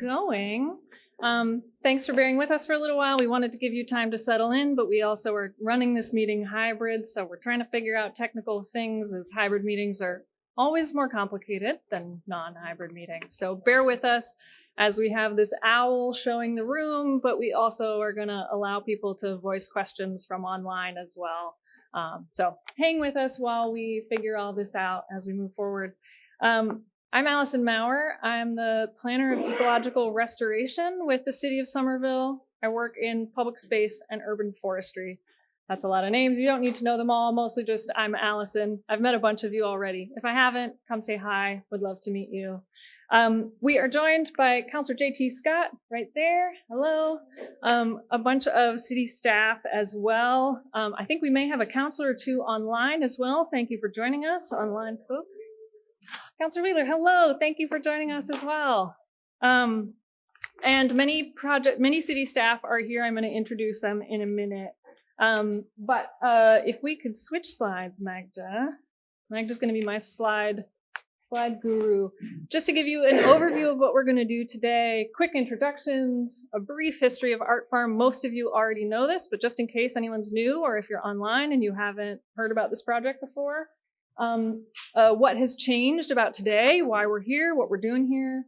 Going. Thanks for bearing with us for a little while. We wanted to give you time to settle in, but we also are running this meeting hybrid, so we're trying to figure out technical things, as hybrid meetings are always more complicated than non-hybrid meetings. So bear with us as we have this owl showing the room, but we also are going to allow people to voice questions from online as well. So hang with us while we figure all this out as we move forward. I'm Allison Maurer. I'm the planner of ecological restoration with the city of Somerville. I work in public space and urban forestry. That's a lot of names. You don't need to know them all. Mostly just I'm Allison. I've met a bunch of you already. If I haven't, come say hi. Would love to meet you. We are joined by Councilor J.T. Scott right there. Hello. A bunch of city staff as well. I think we may have a councilor or two online as well. Thank you for joining us, online folks. Councilor Wheeler, hello. Thank you for joining us as well. And many city staff are here. I'm going to introduce them in a minute. But if we could switch slides, Magda. Magda's going to be my slide guru. Just to give you an overview of what we're going to do today, quick introductions, a brief history of ArtFarm. Most of you already know this, but just in case anyone's new or if you're online and you haven't heard about this project before, what has changed about today, why we're here, what we're doing here,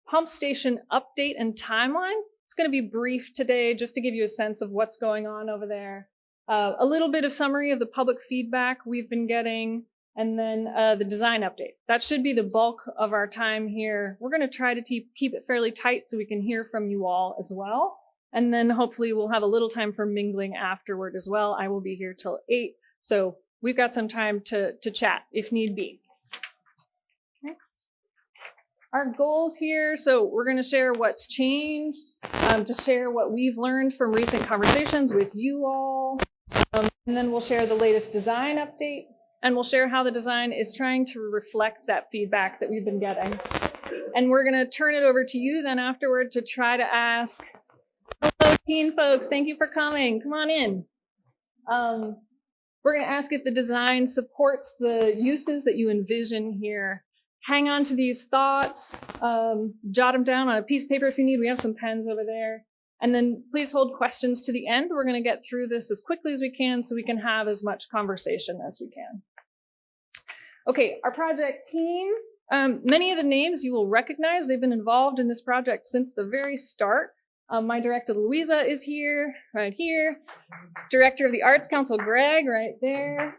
pump station update and timeline. It's going to be brief today just to give you a sense of what's going on over there. A little bit of summary of the public feedback we've been getting, and then the design update. That should be the bulk of our time here. We're going to try to keep it fairly tight so we can hear from you all as well. And then hopefully we'll have a little time for mingling afterward as well. I will be here till 8. So we've got some time to chat if need be. Next. Our goals here. So we're going to share what's changed, to share what we've learned from recent conversations with you all. And then we'll share the latest design update, and we'll share how the design is trying to reflect that feedback that we've been getting. And we're going to turn it over to you then afterward to try to ask, hello teen folks, thank you for coming. Come on in. We're going to ask if the design supports the uses that you envision here. Hang on to these thoughts, jot them down on a piece of paper if you need. We have some pens over there. And then please hold questions to the end. We're going to get through this as quickly as we can so we can have as much conversation as we can. Okay, our project team. Many of the names you will recognize. They've been involved in this project since the very start. My director, Louisa, is here, right here. Director of the Arts Council, Greg, right there.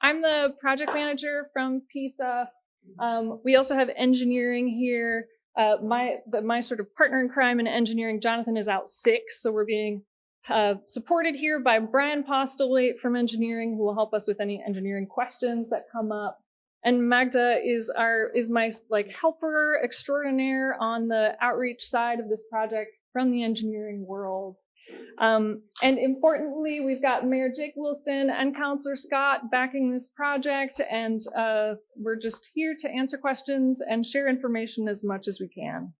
I'm the project manager from PISA. We also have engineering here. My sort of partner in crime in engineering, Jonathan, is out sick, so we're being supported here by Brian Postlewaite from engineering, who will help us with any engineering questions that come up. And Magda is my helper extraordinaire on the outreach side of this project from the engineering world. And importantly, we've got Mayor Jake Wilson and Councilor Scott backing this project, and we're just here to answer questions and share information as much as we can.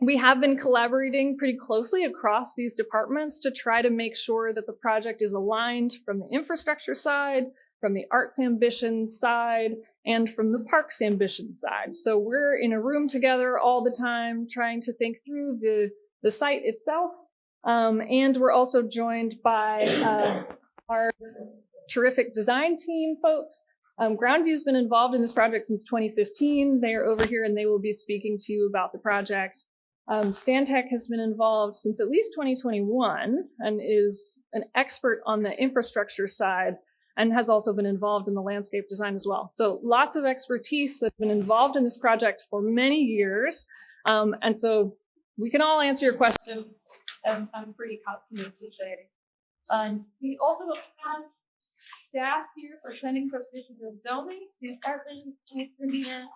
We have been collaborating pretty closely across these departments to try to make sure that the project is aligned from the infrastructure side, from the arts ambitions side, and from the parks ambitions side. So we're in a room together all the time trying to think through the site itself. And we're also joined by our terrific design team folks. Groundview's been involved in this project since 2015. They are over here and they will be speaking to you about the project. Stantec has been involved since at least 2021 and is an expert on the infrastructure side and has also been involved in the landscape design as well. So lots of expertise that's been involved in this project for many years. And so we can all answer your questions, and I'm pretty confident to say We also have staff here for sending provisions of zoning, Department, Case Virginia,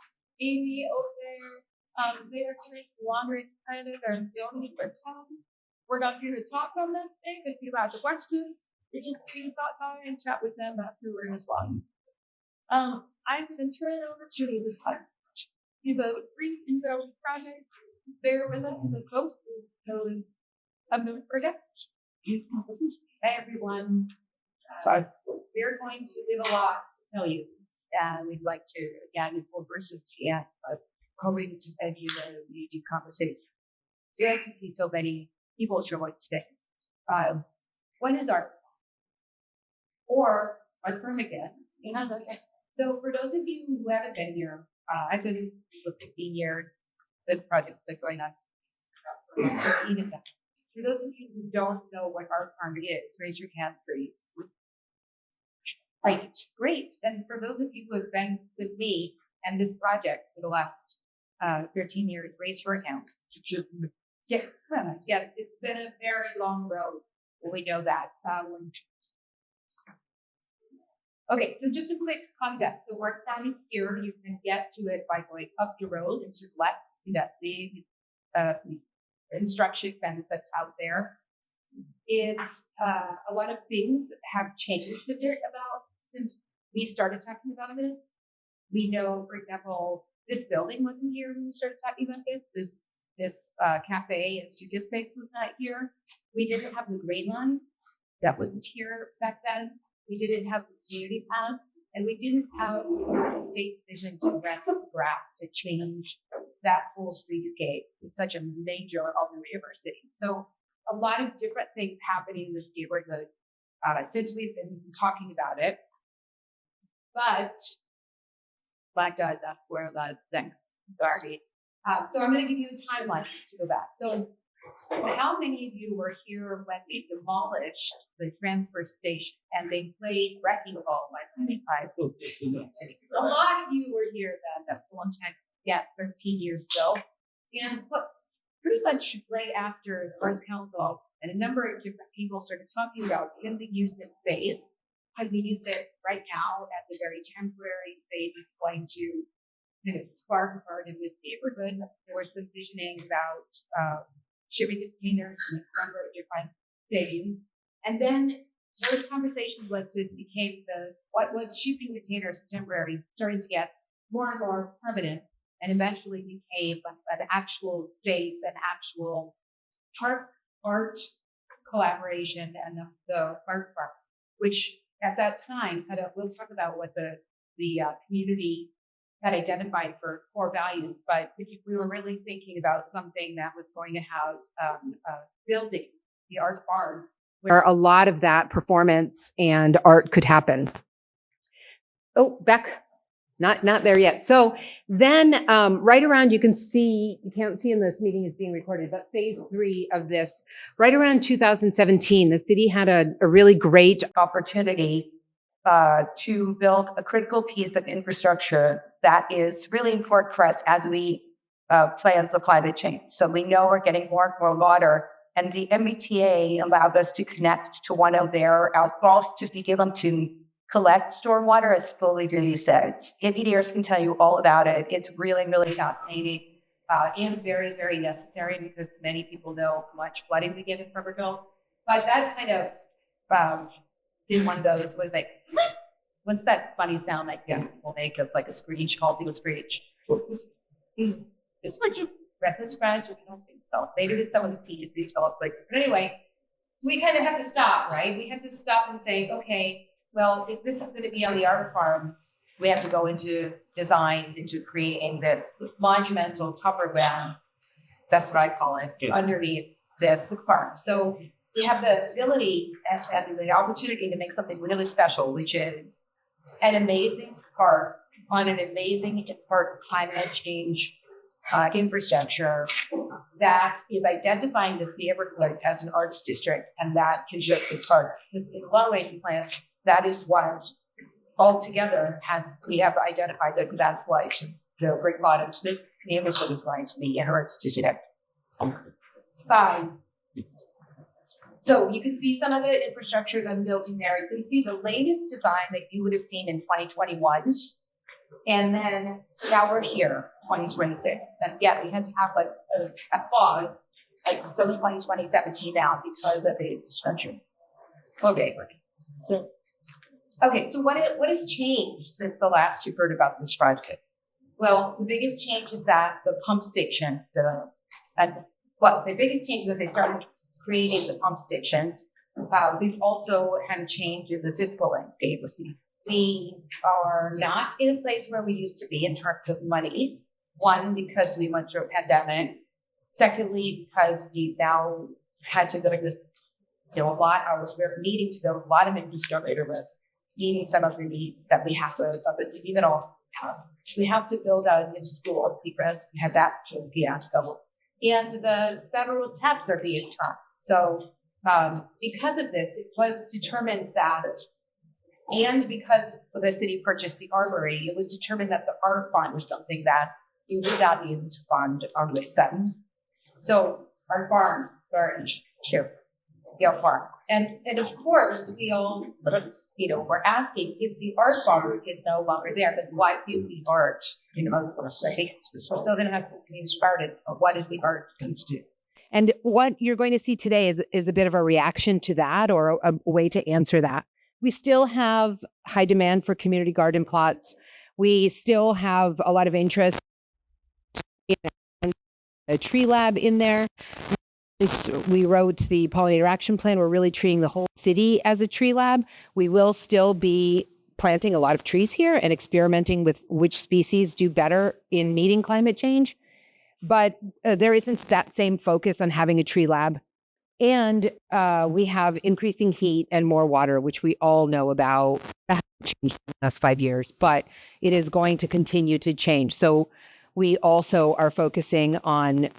Amy over there. They are doing laundry kind of their zoning for town. We're not here to talk on that today, but if you have questions, you just can talk about it and chat with them afterward as well. I'm going to turn it over to the give a brief intro to projects. Bear with us, the folks who knows of the project. Hey everyone. Sorry. We're going to have a lot to tell you. We'd like to, again, before verses to the end, but hoping this is a deep conversation. We like to see so many people showing today. What is ArtFarm? Or ArtFarm again. So for those of you who haven't been here, I've been here for 15 years. This project's been going on for 15 of them. For those of you who don't know what ArtFarm is, raise your hand, please. Right, great. And for those of you who have been with me and this project for the last 13 years, raise your hands. Yeah, yes, it's been a very long road. We know that. Okay, so just a quick context. So ArtFarm is here. You can get to it by going up the road and to the left. See that big construction fence that's out there. It's a lot of things have changed a bit about since we started talking about this. We know, for example, this building wasn't here when we started talking about this. This cafe and studio space was not here. We didn't have the grade line. That wasn't here back then. We didn't have the community path, and we didn't have the state's vision to graph to change that whole streetscape. It's such a major element of our city. So a lot of different things happening in this neighborhood since we've been talking about it. But my God, that's where the thanks. Sorry. So I'm going to give you a timeline to go back. So how many of you were here when they demolished the transfer station and they played wrecking ball by 25? A lot of you were here then. That's a long time. Yeah, 13 years ago. And what's pretty much right after the Arts Council and a number of different people started talking about, can we use this space? Can we use it right now as a very temporary space? It's going to kind of spark a part of this neighborhood. There was some visioning about shipping containers and a number of different things. And then those conversations led to became what was shipping containers temporary, starting to get more and more permanent, and eventually became an actual space, an actual art collaboration, and the ArtFarm, which at that time we'll talk about what the community had identified for core values, but we were really thinking about something that was going to have a building, the ArtFarm, where a lot of that performance and art could happen. Oh, back. Not there yet. So then right around, you can't see in this meeting is being recorded, but phase 3 of this, right around 2017, the city had a really great opportunity to build a critical piece of infrastructure that is really important for us as we plan for climate change. So we know we're getting more and more water, and the MBTA allowed us to connect to one of their outfalls to be given to collect stormwater. It's fully reset. Engineers can tell you all about it. It's really, really fascinating and very, very necessary because many people know how much flooding we get in Somerville. But that's kind of did one of those was like, what's that funny sound that people make? It's like a screech. I'll do a screech. It's like you reference scratch. I don't think so. Maybe it's some of the teens. They tell us like, but anyway, we kind of had to stop, right? We had to stop and say, okay, well, if this is going to be on the ArtFarm, we have to go into design, into creating this monumental tupperware. That's what I call it, underneath this farm. So we have the ability and the opportunity to make something really special, which is an amazing park on an amazing part of climate change infrastructure that is identifying this neighborhood as an arts district, and that can just be part. Because in a lot of ways, plans, that is what altogether we have identified that that's what the Brickbottom, this neighborhood is going to be an arts district. Fine. So you can see some of the infrastructure that's building there. You can see the latest design that you would have seen in 2021. And then so now we're here, 2026. And yeah, we had to have like a pause like from 2017 now because of the infrastructure. Okay. So what has changed since the last you heard about this project? Well, the biggest change is that the pump station, the biggest change is that they started creating the pump station. We've also had a change in the fiscal landscape. We are not in a place where we used to be in terms of monies. One, because we went through a pandemic. Secondly, because we now had to build this, we're needing to build a lot of infrastructure that's meeting some of the needs that we have to, even all have. We have to build out a new school because we had that fiasco. And the federal taps are being turned. So because of this, it was determined that, and because the city purchased the armory, it was determined that the art fund was something that we would not be able to fund on the sudden. So ArtFarm, the ArtFarm. And of course, we all, we're asking if the ArtFarm is no longer there, then what is the art? We're still going to have some community started. What is the art going to do? And what you're going to see today is a bit of a reaction to that, or a way to answer that. We still have high demand for community garden plots. We still have a lot of interest in a tree lab in there. We wrote the pollinator action plan. We're really treating the whole city as a tree lab. We will still be planting a lot of trees here and experimenting with which species do better in meeting climate change. But there isn't that same focus on having a tree lab. And we have increasing heat and more water, which we all know about. That hasn't changed in the last 5 years, but it is going to continue to change. So we also are focusing on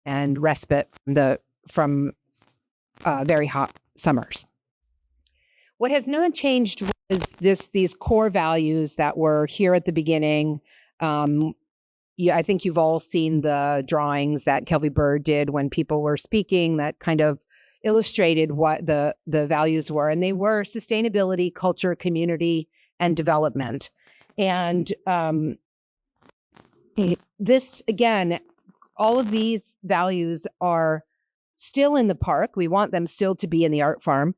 and respite from very hot summers. What has not changed was these core values that were here at the beginning. I think you've all seen the drawings that Kelvie Bird did when people were speaking that kind of illustrated what the values were. And they were sustainability, culture, community, and development. And this, again, all of these values are still in the park. We want them still to be in the ArtFarm.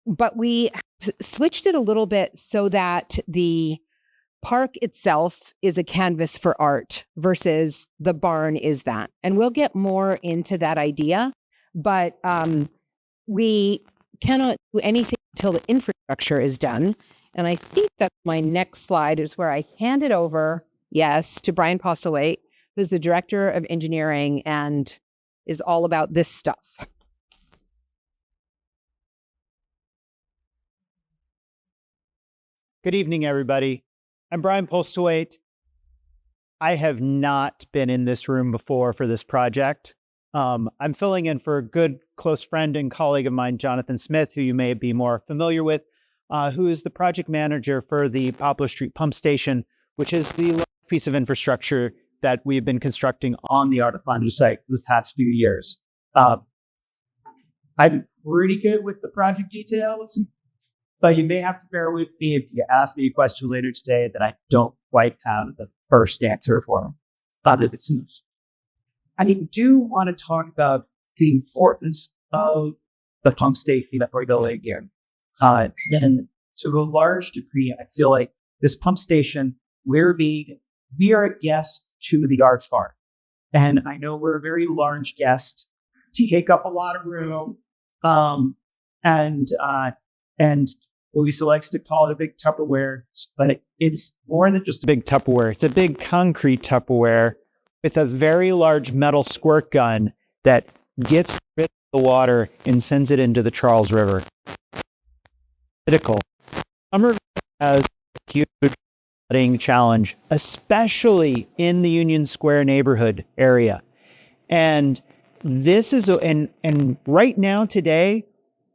But we switched it a little bit so that the park itself is a canvas for art versus the barn is that. And we'll get more into that idea, but we cannot do anything until the infrastructure is done. And I think that my next slide is where I hand it over, to Brian Postlewaite, who's the director of engineering and is all about this stuff. Good evening, everybody. I'm Brian Postlewaite. I have not been in this room before for this project. I'm filling in for a good close friend and colleague of mine, Jonathan Smith, who you may be more familiar with, who is the project manager for the Poplar Street Pump Station, which is the large piece of infrastructure that we've been constructing on the ArtFarm site for the past few years. I'm pretty good with the project details, but you may have to bear with me if you ask me a question later today that I don't quite have the first answer for. I do want to talk about the importance of the pump station that we're building here. And to a large degree, I feel like this pump station, we are a guest to the ArtFarm. And I know we're a very large guest to take up a lot of room. And Lisa likes to call it a big Tupperware, but it's more than just a big Tupperware. It's a big concrete Tupperware with a very large metal squirt gun that gets rid of the water and sends it into the Charles River. Critical. Somerville has a huge flooding challenge, especially in the Union Square neighborhood area. And this is, and right now today,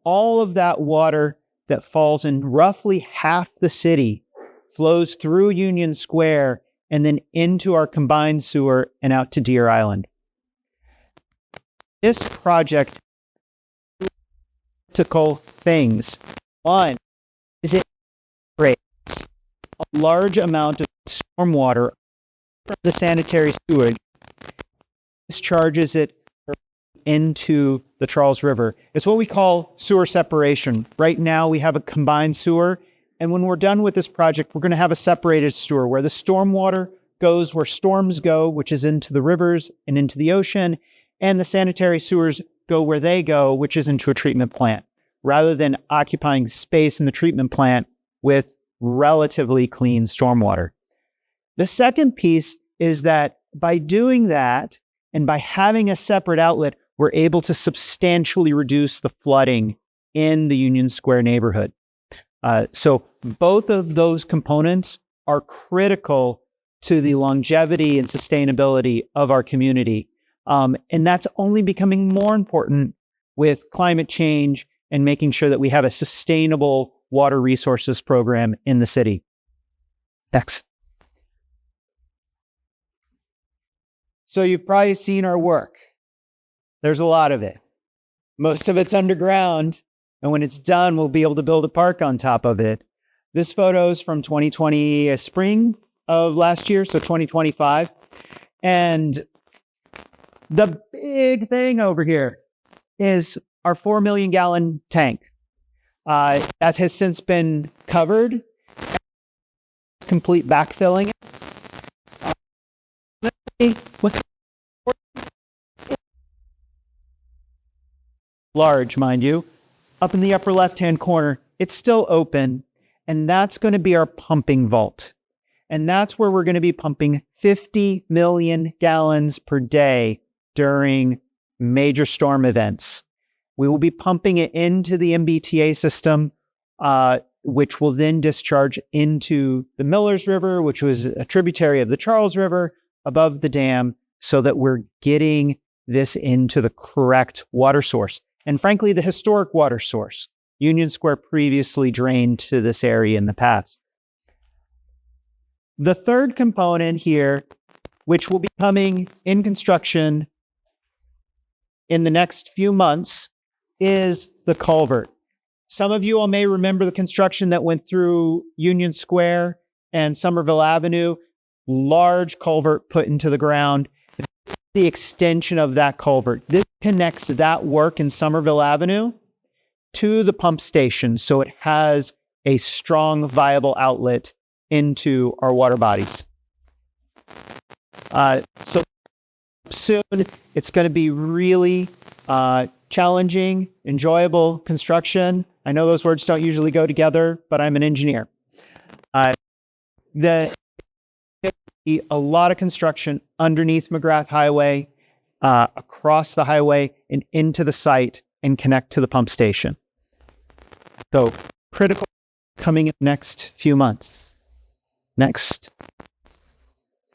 all of that water that falls in roughly half the city flows through Union Square and then into our combined sewer and out to Deer Island. this project, critical things. One is it creates a large amount of stormwater from the sanitary sewage, discharges it into the Charles River. It's what we call sewer separation. Right now, we have a combined sewer. And when we're done with this project, we're going to have a separated sewer where the stormwater goes where storms go, which is into the rivers and into the ocean, and the sanitary sewers go where they go, which is into a treatment plant, rather than occupying space in the treatment plant with relatively clean stormwater. The second piece is that by doing that and by having a separate outlet, we're able to substantially reduce the flooding in the Union Square neighborhood. So both of those components are critical to the longevity and sustainability of our community. And that's only becoming more important with climate change and making sure that we have a sustainable water resources program in the city. Next. So you've probably seen our work. There's a lot of it. Most of it's underground. And when it's done, we'll be able to build a park on top of it. This photo is from 2020, spring of last year, so 2025. And the big thing over here is our 4 million gallon tank. That has since been covered, complete backfilling. What's large, mind you, up in the upper left-hand corner, it's still open, and that's going to be our pumping vault. And that's where we're going to be pumping 50 million gallons per day during major storm events. We will be pumping it into the MBTA system, which will then discharge into the Millers River, which was a tributary of the Charles River above the dam, so that we're getting this into the correct water source. And frankly, the historic water source. Union Square previously drained to this area in the past. The third component here, which will be coming in construction in the next few months, is the culvert. Some of you all may remember the construction that went through Union Square and Somerville Avenue. Large culvert put into the ground. The extension of that culvert. This connects that work in Somerville Avenue to the pump station, so it has a strong, viable outlet into our water bodies. So soon, it's going to be really challenging, enjoyable construction. I know those words don't usually go together, but I'm an engineer. A lot of construction underneath McGrath Highway, across the highway and into the site and connect to the pump station. So critical coming in the next few months. Next.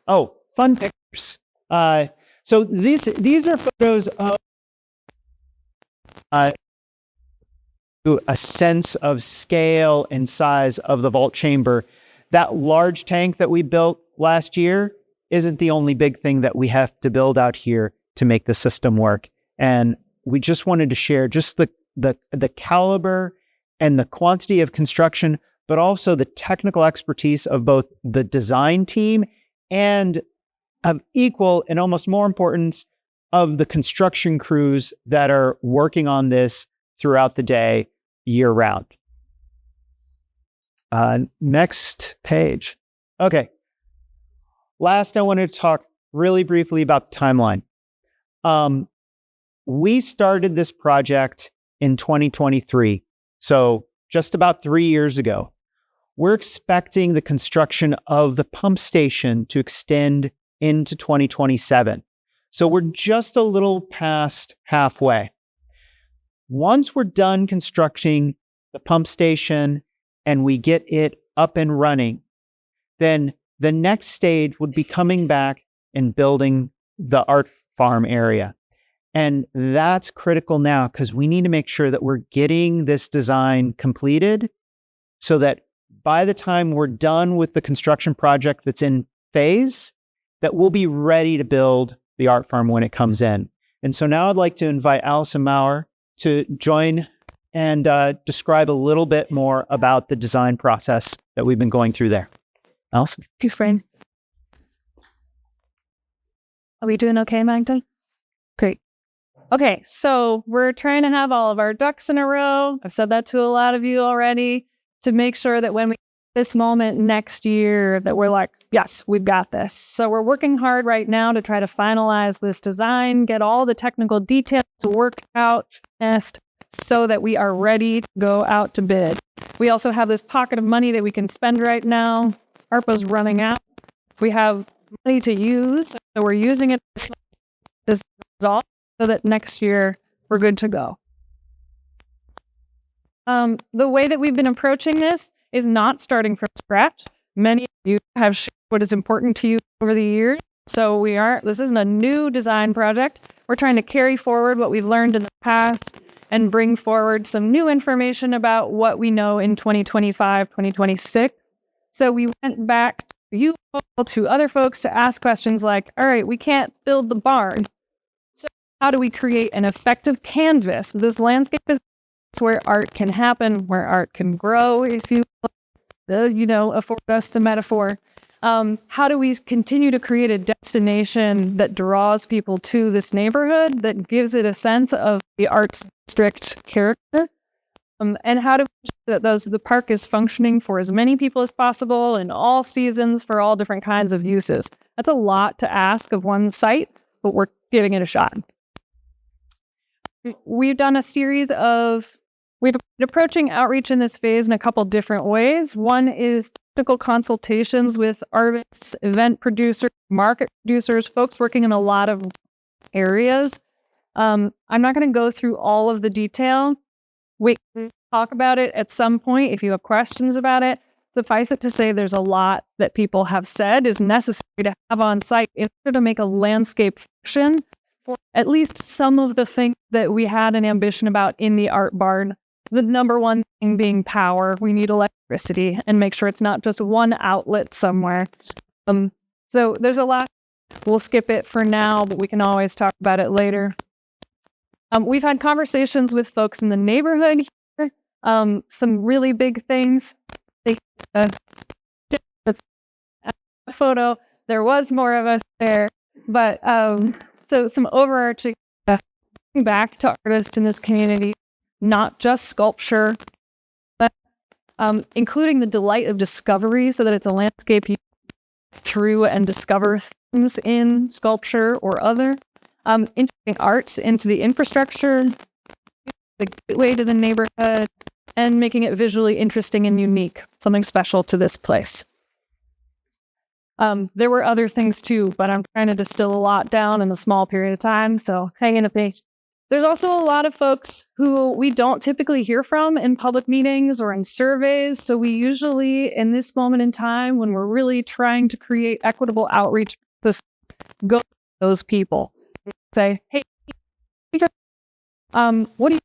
Oh, fun pictures. So these are photos of a sense of scale and size of the vault chamber. That large tank that we built last year isn't the only big thing that we have to build out here to make the system work. And we just wanted to share just the caliber and the quantity of construction, but also the technical expertise of both the design team and of equal and almost more importance of the construction crews that are working on this throughout the day, year round. Next page. Okay. Last, I wanted to talk really briefly about the timeline. We started this project in 2023, so just about 3 years ago. We're expecting the construction of the pump station to extend into 2027. So we're just a little past halfway. Once we're done constructing the pump station and we get it up and running, then the next stage would be coming back and building the ArtFarm area. And that's critical now because we need to make sure that we're getting this design completed so that by the time we're done with the construction project that's in phase, that we'll be ready to build the ArtFarm when it comes in. And so now I'd like to invite Allison Maurer to join and describe a little bit more about the design process that we've been going through there. Allison? Thank you, friend. Are we doing okay, Magda? Great. Okay, so we're trying to have all of our ducks in a row. I've said that to a lot of you already, to make sure that when we this moment next year that we're like, yes, we've got this. So we're working hard right now to try to finalize this design, get all the technical details worked out fast so that we are ready to go out to bid. We also have this pocket of money that we can spend right now. ARPA's running out. We have money to use, so we're using it this result so that next year we're good to go. The way that we've been approaching this is not starting from scratch. Many of you have shared what is important to you over the years. So this isn't a new design project. We're trying to carry forward what we've learned in the past and bring forward some new information about what we know in 2025, 2026. So we went back to you all, to other folks to ask questions like, all right, we can't build the barn. So how do we create an effective canvas? This landscape is where art can happen, where art can grow, if you afford us the metaphor. How do we continue to create a destination that draws people to this neighborhood, that gives it a sense of the arts district character? And how do we ensure that the park is functioning for as many people as possible in all seasons for all different kinds of uses? That's a lot to ask of one site, but we're giving it a shot. We've done a series of We've been approaching outreach in this phase in a couple different ways. One is technical consultations with artists, event producers, market producers, folks working in a lot of areas. I'm not going to go through all of the detail. We can talk about it at some point if you have questions about it. Suffice it to say, there's a lot that people have said is necessary to have on site in order to make a landscape function for at least some of the things that we had an ambition about in the art barn. The number one thing being power. We need electricity and make sure it's not just one outlet somewhere. So there's a lot. We'll skip it for now, but we can always talk about it later. We've had conversations with folks in the neighborhood here. Some really big things. Photo, there was more of us there, but so some overarching back to artists in this community. Not just sculpture, but including the delight of discovery so that it's a landscape you through and discover things in sculpture or other. Integrating arts into the infrastructure, the gateway to the neighborhood, and making it visually interesting and unique, something special to this place. There were other things too, but I'm trying to distill a lot down in a small period of time, so hang in a pace. There's also a lot of folks who we don't typically hear from in public meetings or in surveys. So we usually, in this moment in time, when we're really trying to create equitable outreach, just go to those people. Say, hey, what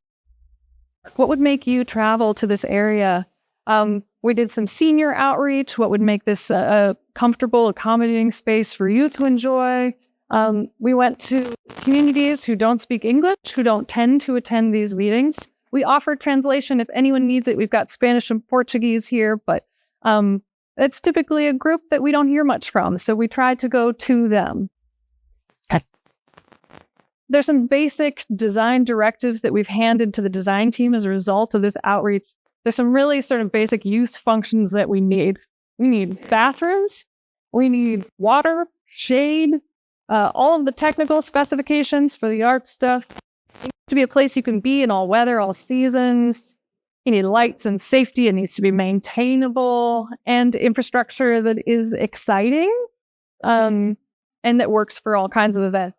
would make you travel to this area? We did some senior outreach. What would make this a comfortable, accommodating space for you to enjoy? We went to communities who don't speak English, who don't tend to attend these meetings. We offer translation if anyone needs it. We've got Spanish and Portuguese here, but it's typically a group that we don't hear much from, so we try to go to them. There's some basic design directives that we've handed to the design team as a result of this outreach. There's some really sort of basic use functions that we need. We need bathrooms, we need water, shade, all of the technical specifications for the art stuff. It needs to be a place you can be in all weather, all seasons. You need lights and safety. It needs to be maintainable and infrastructure that is exciting and that works for all kinds of events.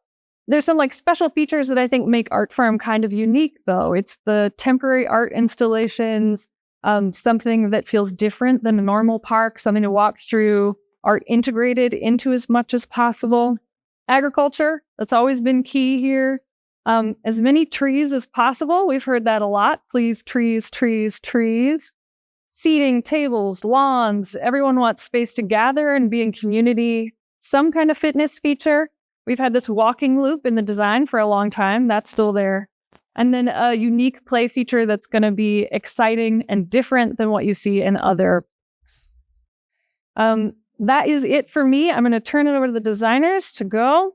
There's some special features that I think make ArtFarm kind of unique, though. It's the temporary art installations, something that feels different than a normal park, something to walk through, art integrated into as much as possible. Agriculture, that's always been key here. As many trees as possible. We've heard that a lot. Please, trees, trees, trees. Seating, tables, lawns. Everyone wants space to gather and be in community. Some kind of fitness feature. We've had this walking loop in the design for a long time. That's still there. And then a unique play feature that's going to be exciting and different than what you see in other. That is it for me. I'm going to turn it over to the designers to go.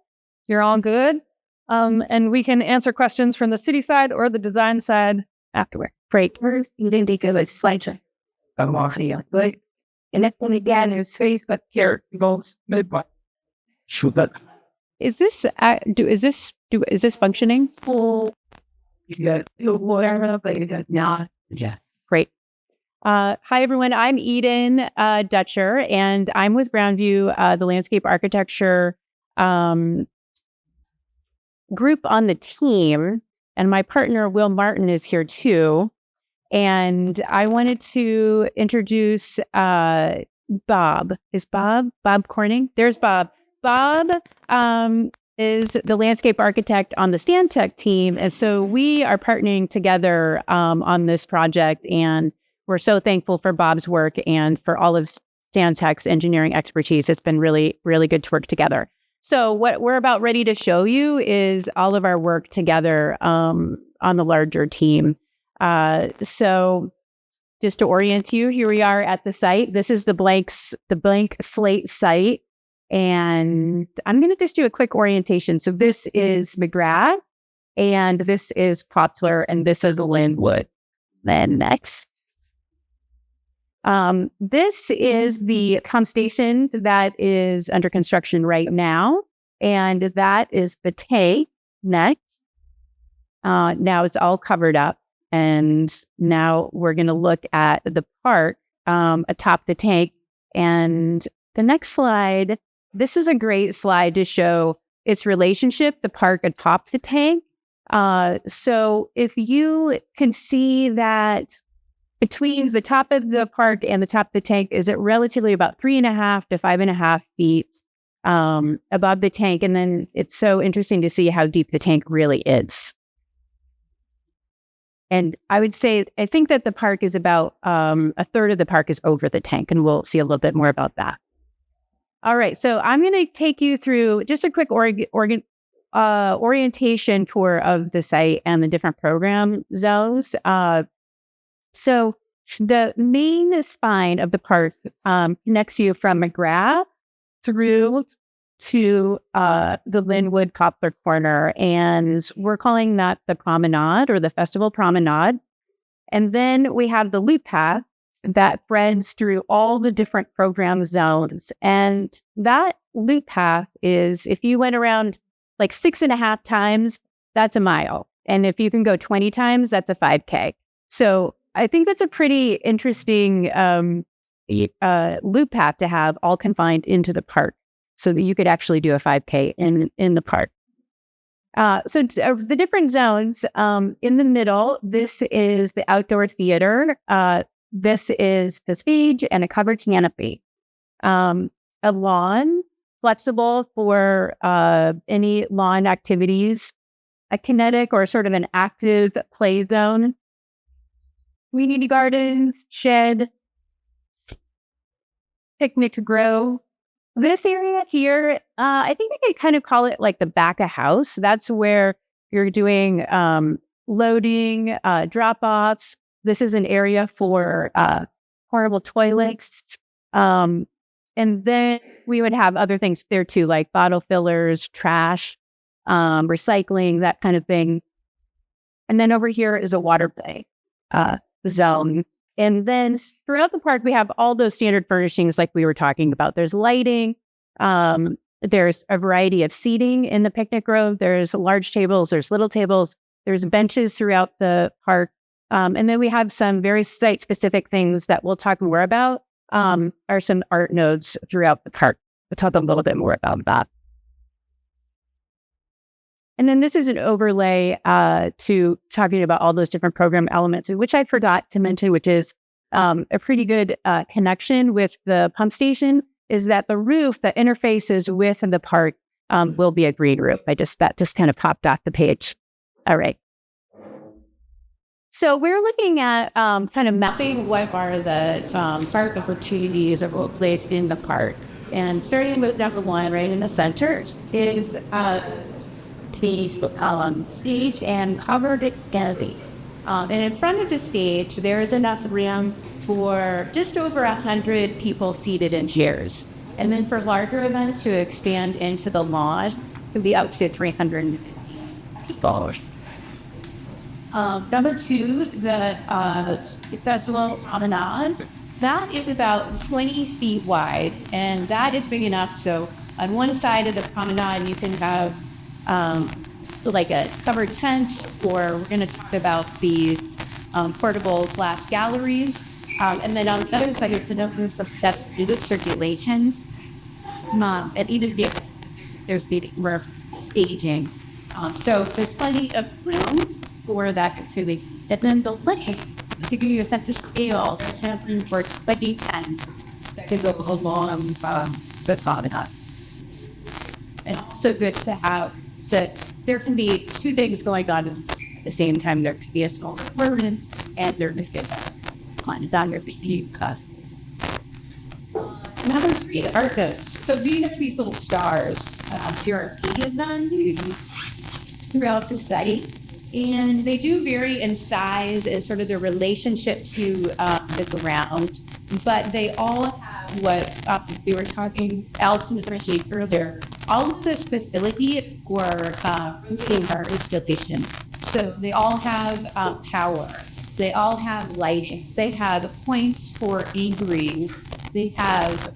You're all good. And we can answer questions from the city side or the design side afterward. Great. You didn't take a slideshow. I'm off here. But and that's when again is space, but here goes midway. Shoot that. Is this functioning? Yeah, whatever, but not. Yeah. Great. Hi, everyone. I'm Eden Dutcher, and I'm with Brownview, the landscape architecture group on the team. And my partner, Will Martin, is here too. And I wanted to introduce Bob. Is Bob Corning? There's Bob. Bob is the landscape architect on the Stantec team. And so we are partnering together on this project. And we're so thankful for Bob's work and for all of Stantec's engineering expertise. It's been really, really good to work together. So what we're about ready to show you is all of our work together on the larger team. So just to orient you, here we are at the site. This is the blank slate site. And I'm going to just do a quick orientation. So this is McGrath, and this is Poplar, and this is Linwood. Then next. This is the pump station that is under construction right now, and that is the tank next. Now it's all covered up, and now we're going to look at the park atop the tank. And the next slide, this is a great slide to show its relationship, the park atop the tank. So if you can see that between the top of the park and the top of the tank is it relatively about 3.5 to 5.5 feet above the tank. And then it's so interesting to see how deep the tank really is. And I would say, I think that the park is about a third of the park is over the tank, and we'll see a little bit more about that. All right, so I'm going to take you through just a quick orientation tour of the site and the different program zones. So the main spine of the park connects you from McGrath through to the Linwood Poplar corner, and we're calling that the promenade or the festival promenade. And then we have the loop path that threads through all the different program zones. And that loop path is, if you went around like 6.5 times, that's a mile. And if you can go 20 times, that's a 5K. So I think that's a pretty interesting loop path to have all confined into the park so that you could actually do a 5K in the park. So the different zones in the middle, this is the outdoor theater. This is the stage and a covered canopy. A lawn, flexible for any lawn activities. A kinetic or sort of an active play zone. Community gardens, shed, picnic to grow. This area here, I think I could kind of call it like the back of house. That's where you're doing loading, drop-offs. This is an area for portable toilets. And then we would have other things there too, like bottle fillers, trash, recycling, that kind of thing. And then over here is a water play zone. And then throughout the park, we have all those standard furnishings like we were talking about. There's lighting. There's a variety of seating in the picnic grove. There's large tables. There's little tables. There's benches throughout the park. And then we have some very site-specific things that we'll talk more about, are some art nodes throughout the park. We'll talk a little bit more about that. And then this is an overlay to talking about all those different program elements, which I forgot to mention, which is a pretty good connection with the pump station, is that the roof that interfaces with the park will be a green roof. That just kind of popped off the page. All right. So we're looking at kind of mapping what are the park opportunities that will place in the park. And starting with number one, right in the center, is the stage and covered canopy. And in front of the stage, there is enough room for just over 100 people seated in chairs. And then for larger events to expand into the lawn, it can be up to 300 people. Number two, the festival promenade, that is about 20 feet wide, and that is big enough. So on one side of the promenade, you can have like a covered tent, or we're going to talk about these portable glass galleries. And then on the other side, it's enough room for steps to do circulation. And even if there's more staging. So there's plenty of room for that activity. And then the lighting, to give you a sense of scale, there's enough room for 20 tents that could go along the promenade. And also good to have that there can be two things going on at the same time. There could be a small performance, and there could be a Number three, art notes. So these are these little stars. TRC has done throughout the site, and they do vary in size and sort of their relationship to the ground, but they all have what we were talking, Allison was mentioning earlier, all of this facility for roasting our installation. So they all have power. They all have lighting. They have points for anchoring. They have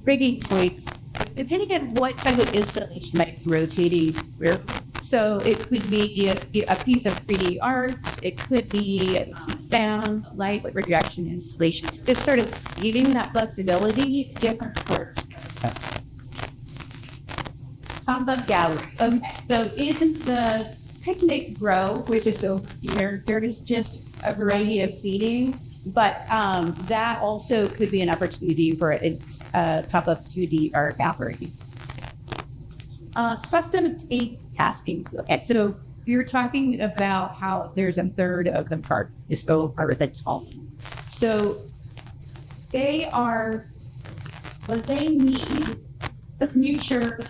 rigging points, depending on what type of installation might be rotating through. So it could be a piece of 3D art. It could be sound, light, projection installations. Just sort of giving that flexibility, different parts. Pop-up gallery. Okay, so in the picnic row, which is over here, there is just a variety of seating, but that also could be an opportunity for a pop-up 2D art gallery. Custom tape castings. Okay, so you're talking about how there's a third of the part is over that's all. So they are what they need the future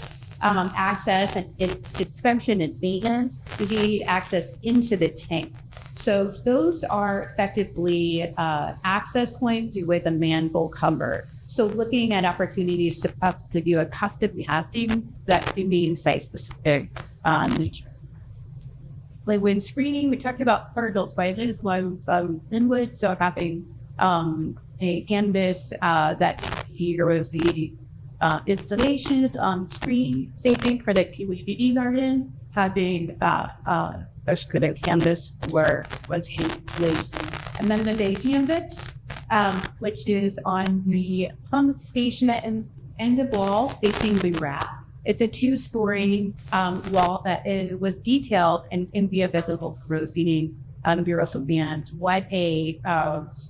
access and inspection and maintenance is you need access into the tank. So those are effectively access points with a manhole cover. So looking at opportunities to do a custom casting that can be site specific nature. Like when screening, we talked about particle toilets, one inwood, so having a canvas that here's the installation on screen. Same thing for the PVD garden, having a script canvas where what's installation. And then the canvas, which is on the pump station and the wall facing the wrap. It's a 2-story wall that was detailed and is going to be available for rotating Bureau of Band. What a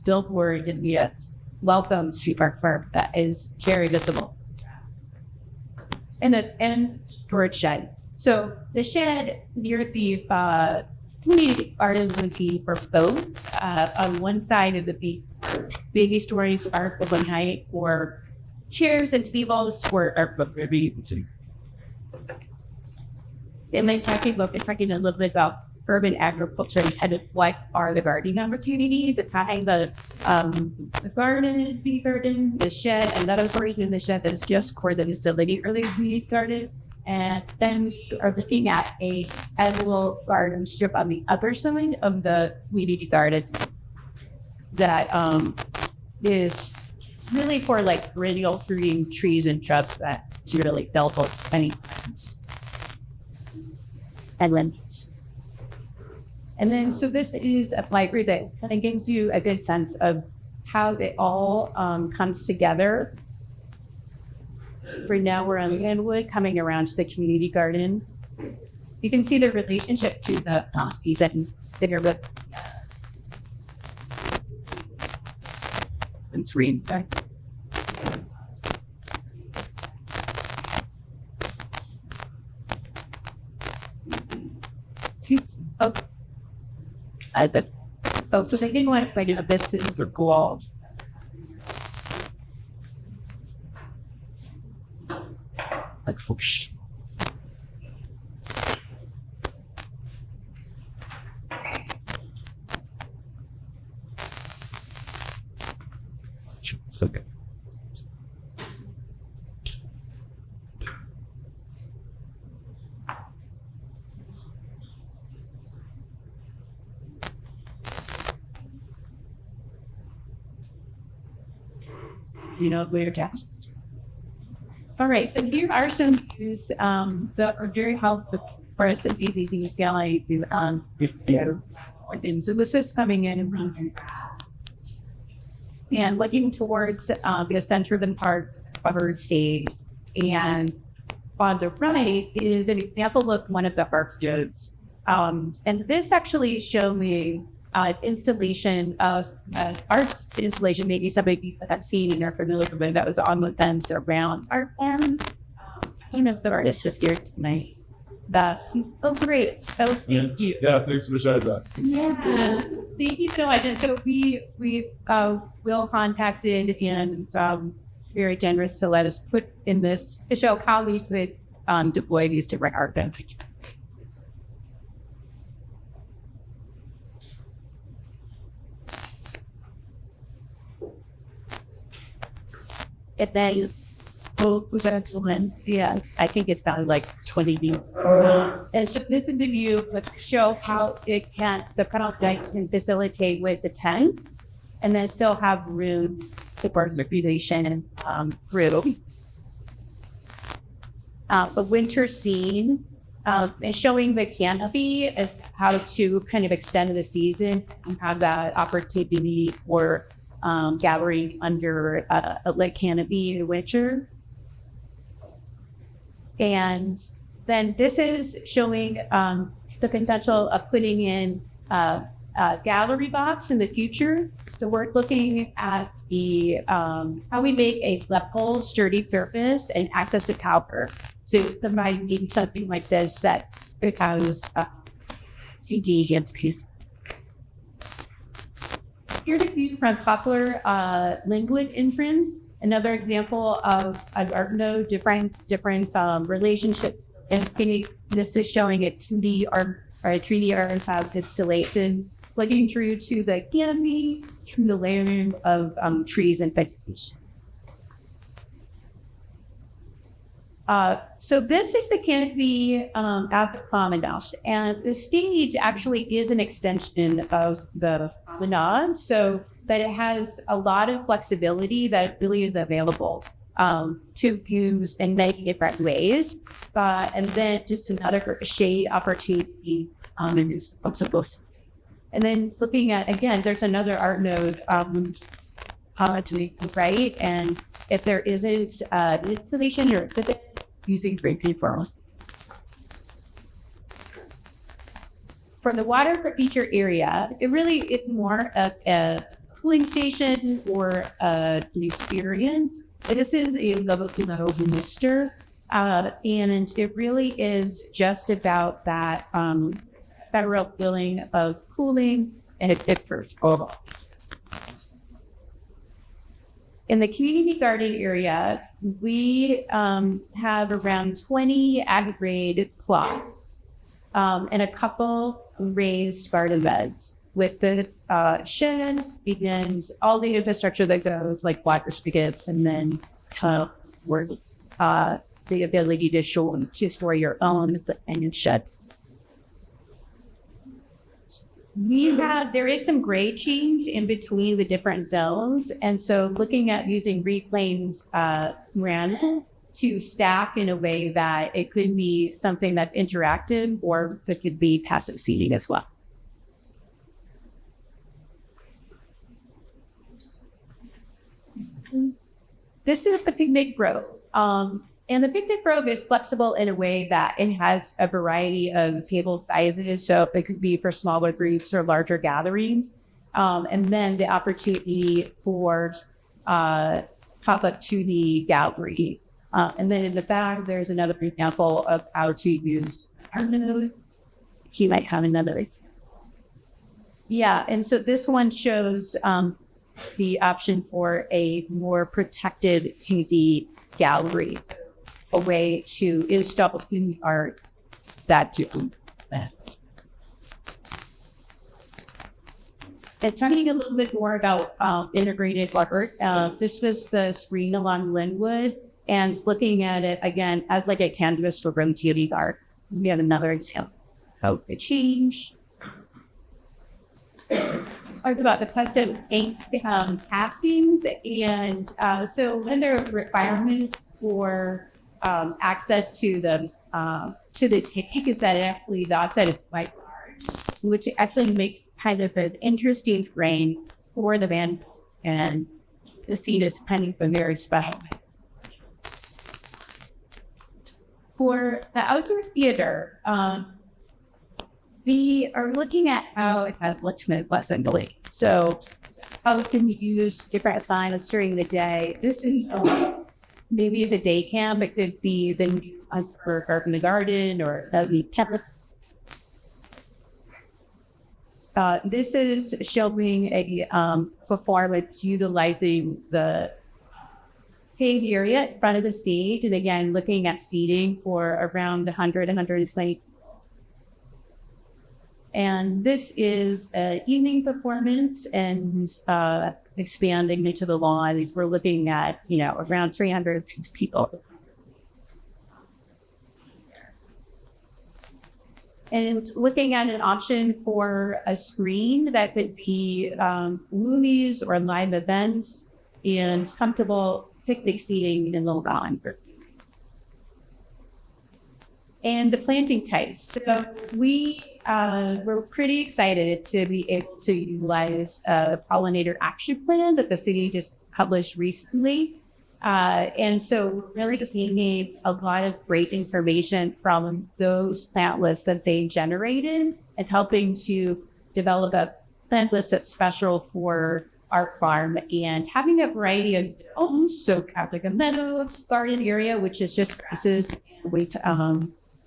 billboard and yet welcome to ArtFarm that is very visible. And storage shed. So the shed near the community garden would be for both. On one side of the baby stories are for one height for chairs and tables for and then talking a little bit about urban agriculture and kind of what are the gardening opportunities and having the garden, bee garden, the shed, and that is already in the shed that is just for the facility earlier we started. And then we are looking at a annual garden strip on the upper side of the community garden that is really for like perennial fruiting trees and shrubs that to really build with any and lemons. And then, so this is a library that kind of gives you a good sense of how it all comes together. Right now, we're on Linwood, coming around to the community garden. You can see the relationship to the species that are with and screen. Oh. So I didn't want to find out this is for cool. Okay. You know, where to. All right, so here are some views that are very helpful for us. It's easy to use and so this is coming in and looking towards the center of the park covered stage. And on the right is an example of one of the art students. And this actually showed me installation of arts installation, maybe some of you have seen and are familiar with, that was on the fence around ArtFarm. The artist is here tonight. That's great. So thank you. Yeah, thanks for the shout out. Yeah, thank you so much. And so we will contacted and very generous to let us put in this to show how we could deploy these different art bins. And then was excellent. Yeah, I think it's about like 20 views. And so this is the view to show how the panel deck can facilitate with the tents and then still have room to burn manipulation through. The winter scene is showing the canopy as how to kind of extend the season and have that opportunity for gathering under a lit canopy in winter. And then this is showing the potential of putting in a gallery box in the future. So we're looking at the how we make a level, sturdy surface and access to power. So providing something like this that could house engagement piece. Here's a view from Poplar Linguid entrance. Another example of an art node, different relationship. And this is showing a 2D art or a 3D art and fab installation, looking through to the canopy, through the layering of trees and vegetation. So this is the canopy at the promenade, and the stage actually is an extension of the promenade, so that it has a lot of flexibility that really is available to use in many different ways. And then just another shade opportunity and then looking at, again, there's another art node to the right, and if there isn't an installation or exhibit, using great platforms. For the water feature area, it really is more of a cooling station or an experience. This is a level mister, and it really is just about that federal feeling of cooling and it differs overall. In the community garden area, we have around 20 ag-grade plots and a couple raised garden beds. With the shed begins all the infrastructure that goes, like water spigots, and then the ability to store your own and your shed. There is some grade change in between the different zones. And so looking at using reclaimed granite to stack in a way that it could be something that's interactive or it could be passive seating as well. This is the picnic grove. And the picnic grove is flexible in a way that it has a variety of table sizes. So it could be for smaller groups or larger gatherings. And then the opportunity for pop-up to the gallery. And then in the back, there's another example of how to use art node. He might have another. Yeah, and so this one shows the option for a more protected 2D gallery. a way to install community art that do that. And talking a little bit more about integrated art, this was the screen along Linwood, and looking at it again as like a canvas for rotating art. We have another example of the change. Talked about the custom tank castings, and so one of the requirements for access to the tank is that actually the offset is quite large, which actually makes kind of an interesting frame for the band, and the scene is kind of a very special. For the outdoor theater, we are looking at how it has ultimate flexibility. So how it can be used different times during the day. This is maybe as a day camp. It could be then for art in the garden, or this is showing a performance utilizing the paved area in front of the stage, and again looking at seating for around 120. And this is an evening performance, and expanding into the lawn. We're looking at, around 300 people. And looking at an option for a screen that could be movies or live events, and comfortable picnic seating in the lawn. And the planting types. So we're pretty excited to be able to utilize a pollinator action plan that the city just published recently. And so we're really just needing a lot of great information from those plant lists that they generated, and helping to develop a plant list that's special for ArtFarm, and having a variety of zones. So like a meadow garden area, which is just grasses with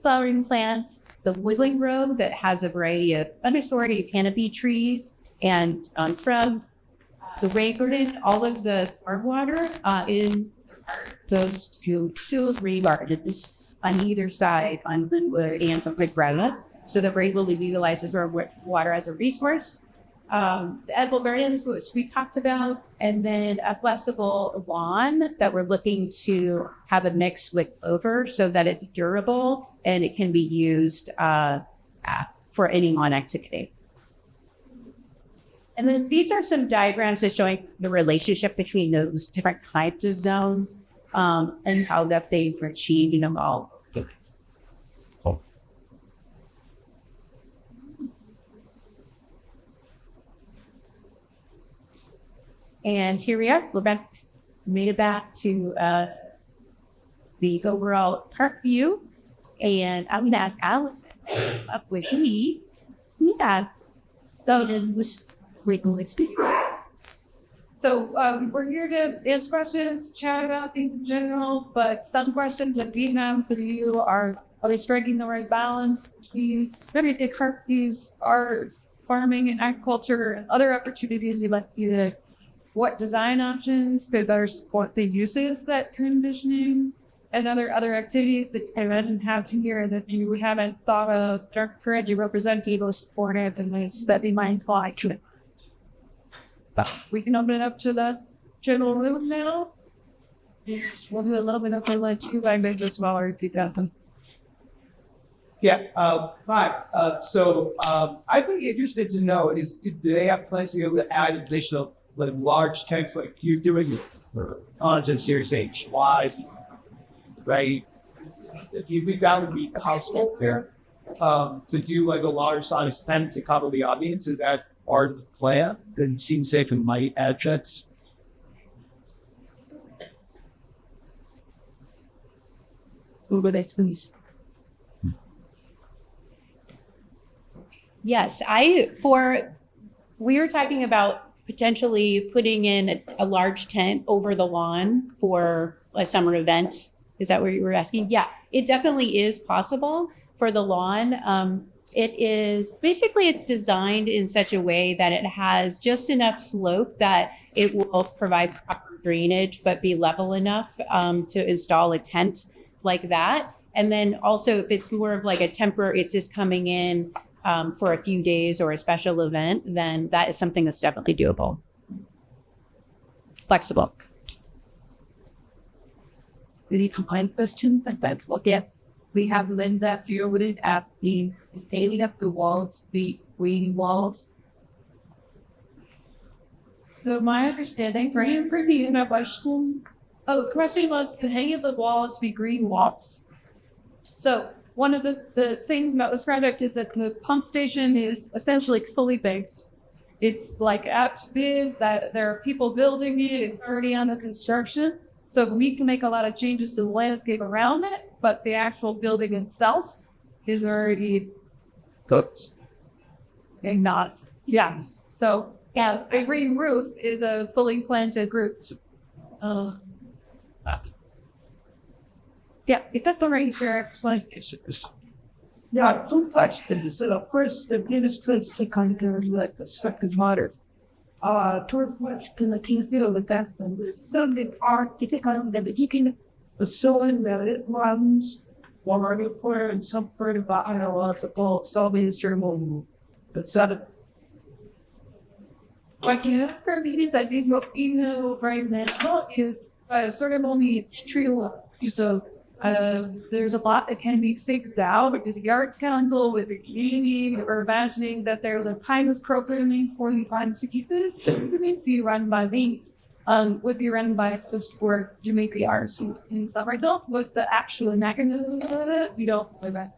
flowering plants, the woodland row that has a variety of understory canopy trees and shrubs, the rain garden, all of the stormwater in those two rain gardens on either side, on Linwood and on Brickbottom, so that we're able to utilize the water as a resource. The edible gardens, which we talked about, and then a flexible lawn that we're looking to have a mix with clover so that it's durable and it can be used for any lawn activity. And then these are some diagrams that showing the relationship between those different types of zones, and how that they were achieving them all. And here we are. We're back, made it back to the overall park view. And I'm going to ask Allison up with me. Yeah. So we're here to answer questions, chat about things in general, but some questions that we have for you are we striking the right balance between everyday park views, art, farming and agriculture, and other opportunities you'd like to see the what design options could better support the uses that conditioning and other activities that I imagine have here that you haven't thought of, currently representing those supportive and ways that they might apply to it. We can open it up to the general room now. We'll do a little bit of highlight too. I made this smaller if you got them. Yeah, hi. I'd be interested to know do they have plans to be able to add additional large tanks like you're doing on Series H wide, right? If you think that would be possible there, to do a large size tent to cover the audience, is that part of the plan? It seems safe and might add jets. Over there, please. Yes, we were talking about potentially putting in a large tent over the lawn for a summer event. Is that what you were asking? Yeah, it definitely is possible for the lawn. It's designed in such a way that it has just enough slope that it will provide proper drainage, but be level enough to install a tent like that. And then also if it's more of like a temporary, it's just coming in for a few days or a special event, then that is something that's definitely doable. Flexible. Any complaint questions? Yes, we have Linda Fielded asking, is painting up the walls, the green walls? So my understanding, for him, for me, in our school, the question was, can hang of the walls be green walls? So one of the things about this project is that the pump station is essentially fully baked. It's like apps big that there are people building it. It's already under construction. So we can make a lot of changes to the landscape around it, but the actual building itself is already Oops. and not. Yeah. So yeah, a green roof is a fully planted roof. Yeah, if that's all right, sir. Like, Yeah, two questions. So of course, the administration kind of like the second water. Toward much can the team feel that that's done the art, if it kind of the beginning, the sewing that it runs, one or the player and some part of I don't know, the ball, so many ceremony. But sudden, what can ask for meetings, I think what we know right now is sort of only trio. So there's a lot that can be figured out because the Arts Council with the community, we're imagining that there's a kind of programming for the fund pieces to be run by me. Would be run by the sport Jamaica Arts in Somerville. What's the actual mechanism of it? We don't.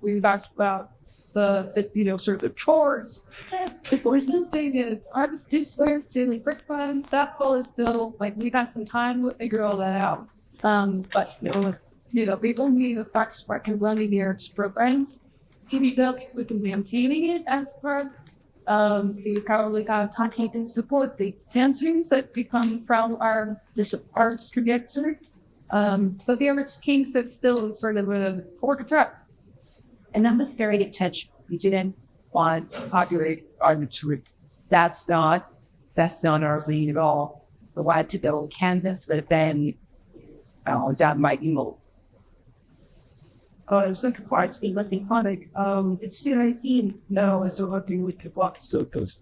We talked about the sort of the chores. The important thing is artists do swear to Brickbottom. That goal is still like we got some time to figure all that out. But we don't need the facts for running the arts programs. TBW would be maintaining it as part. So you probably got talking to support the dancers that become from this arts trajectory. But the arts kinks is still sort of a order track. And that was very intentional. We didn't want to populate arbitrary. That's not our lead at all. We wanted to build canvas, but then that might be more. the second part was iconic. It's still 18 now, and so working with the block still goes.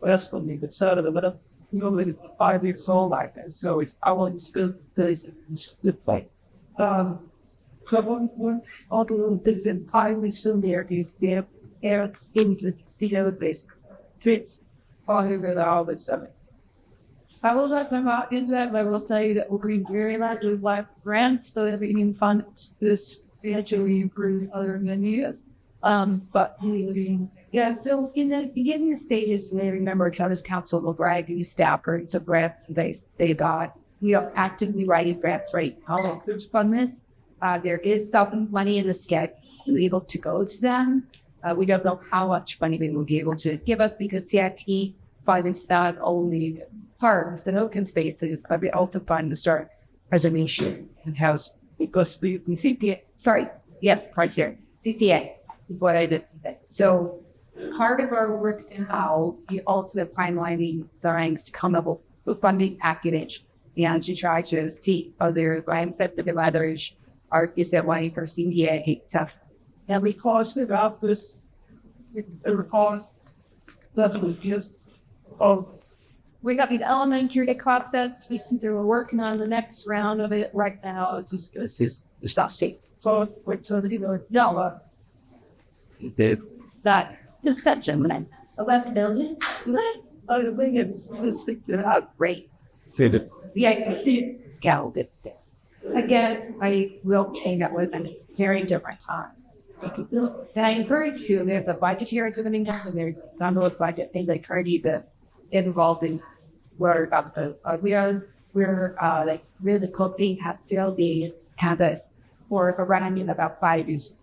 That's when it's sort of a little, it's 5 years old like that. So it's, I want to still this way. So one other different highly similar is the air into the base. Fits part of it all the summer. I will let them out into that, but I will tell you that we'll be very likely live grants so that we can fund this substantially improve other venues. But Yeah, so in the beginning stages, you may remember County's Council will brag these staffers of grants they got. We are actively writing grants right now to fund this. There is some money in the sketch able to go to them. We don't know how much money they will be able to give us because CIP funds not only parks and open spaces, but we also fund the start preservation and house because the CPA, parts here. CPA is what I did say. So part of our work now, we also have finalizing designs to come up with funding package and to try to see other mindset of others artists that money for CPA stuff. And because about this, recall that was just we got the elementary process. We're working on the next round of it right now. it's just stop state. So wait till no, That discussion when 11 billion. I think it's Great. David. Yeah, gal did this. Again, I will say that was a very different time. And I encourage you, there's a budget here at Zooming House, and there's a number of budget things I encourage you to get involved in. We're like really coping have still the campus for running in about 5 years.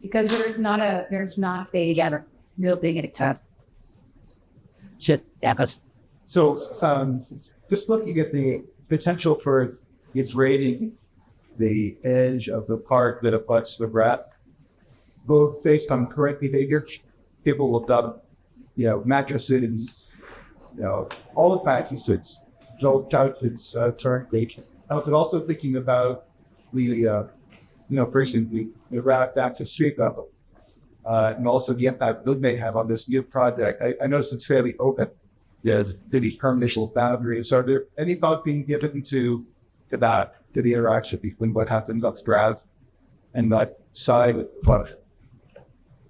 Because there's not a real big at a time. shit. Yeah, So, just looking at the potential for its rating, the edge of the park that abuts the rat, both based on current behavior, people looked up, mattresses, all the practices, adult couches, turn bait. But also thinking about for instance, we wrapped back to street level. And also the impact we may have on this new project. I notice it's fairly open. There's the permission boundaries. Are there any thought being given to that, to the interaction between what happens updraft and that side?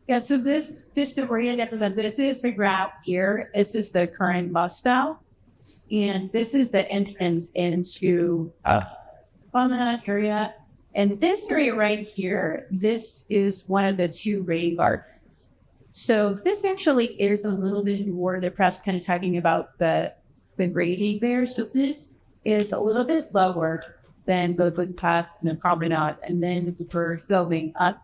Yeah, so this to orient everyone, this is the graph here. This is the current bus stop. And this is the entrance into that area. And this area right here, this is one of the two rain gardens. So this actually is a little bit more the press kind of talking about the grading there. So this is a little bit lower than the footpath and the promenade. And then for going up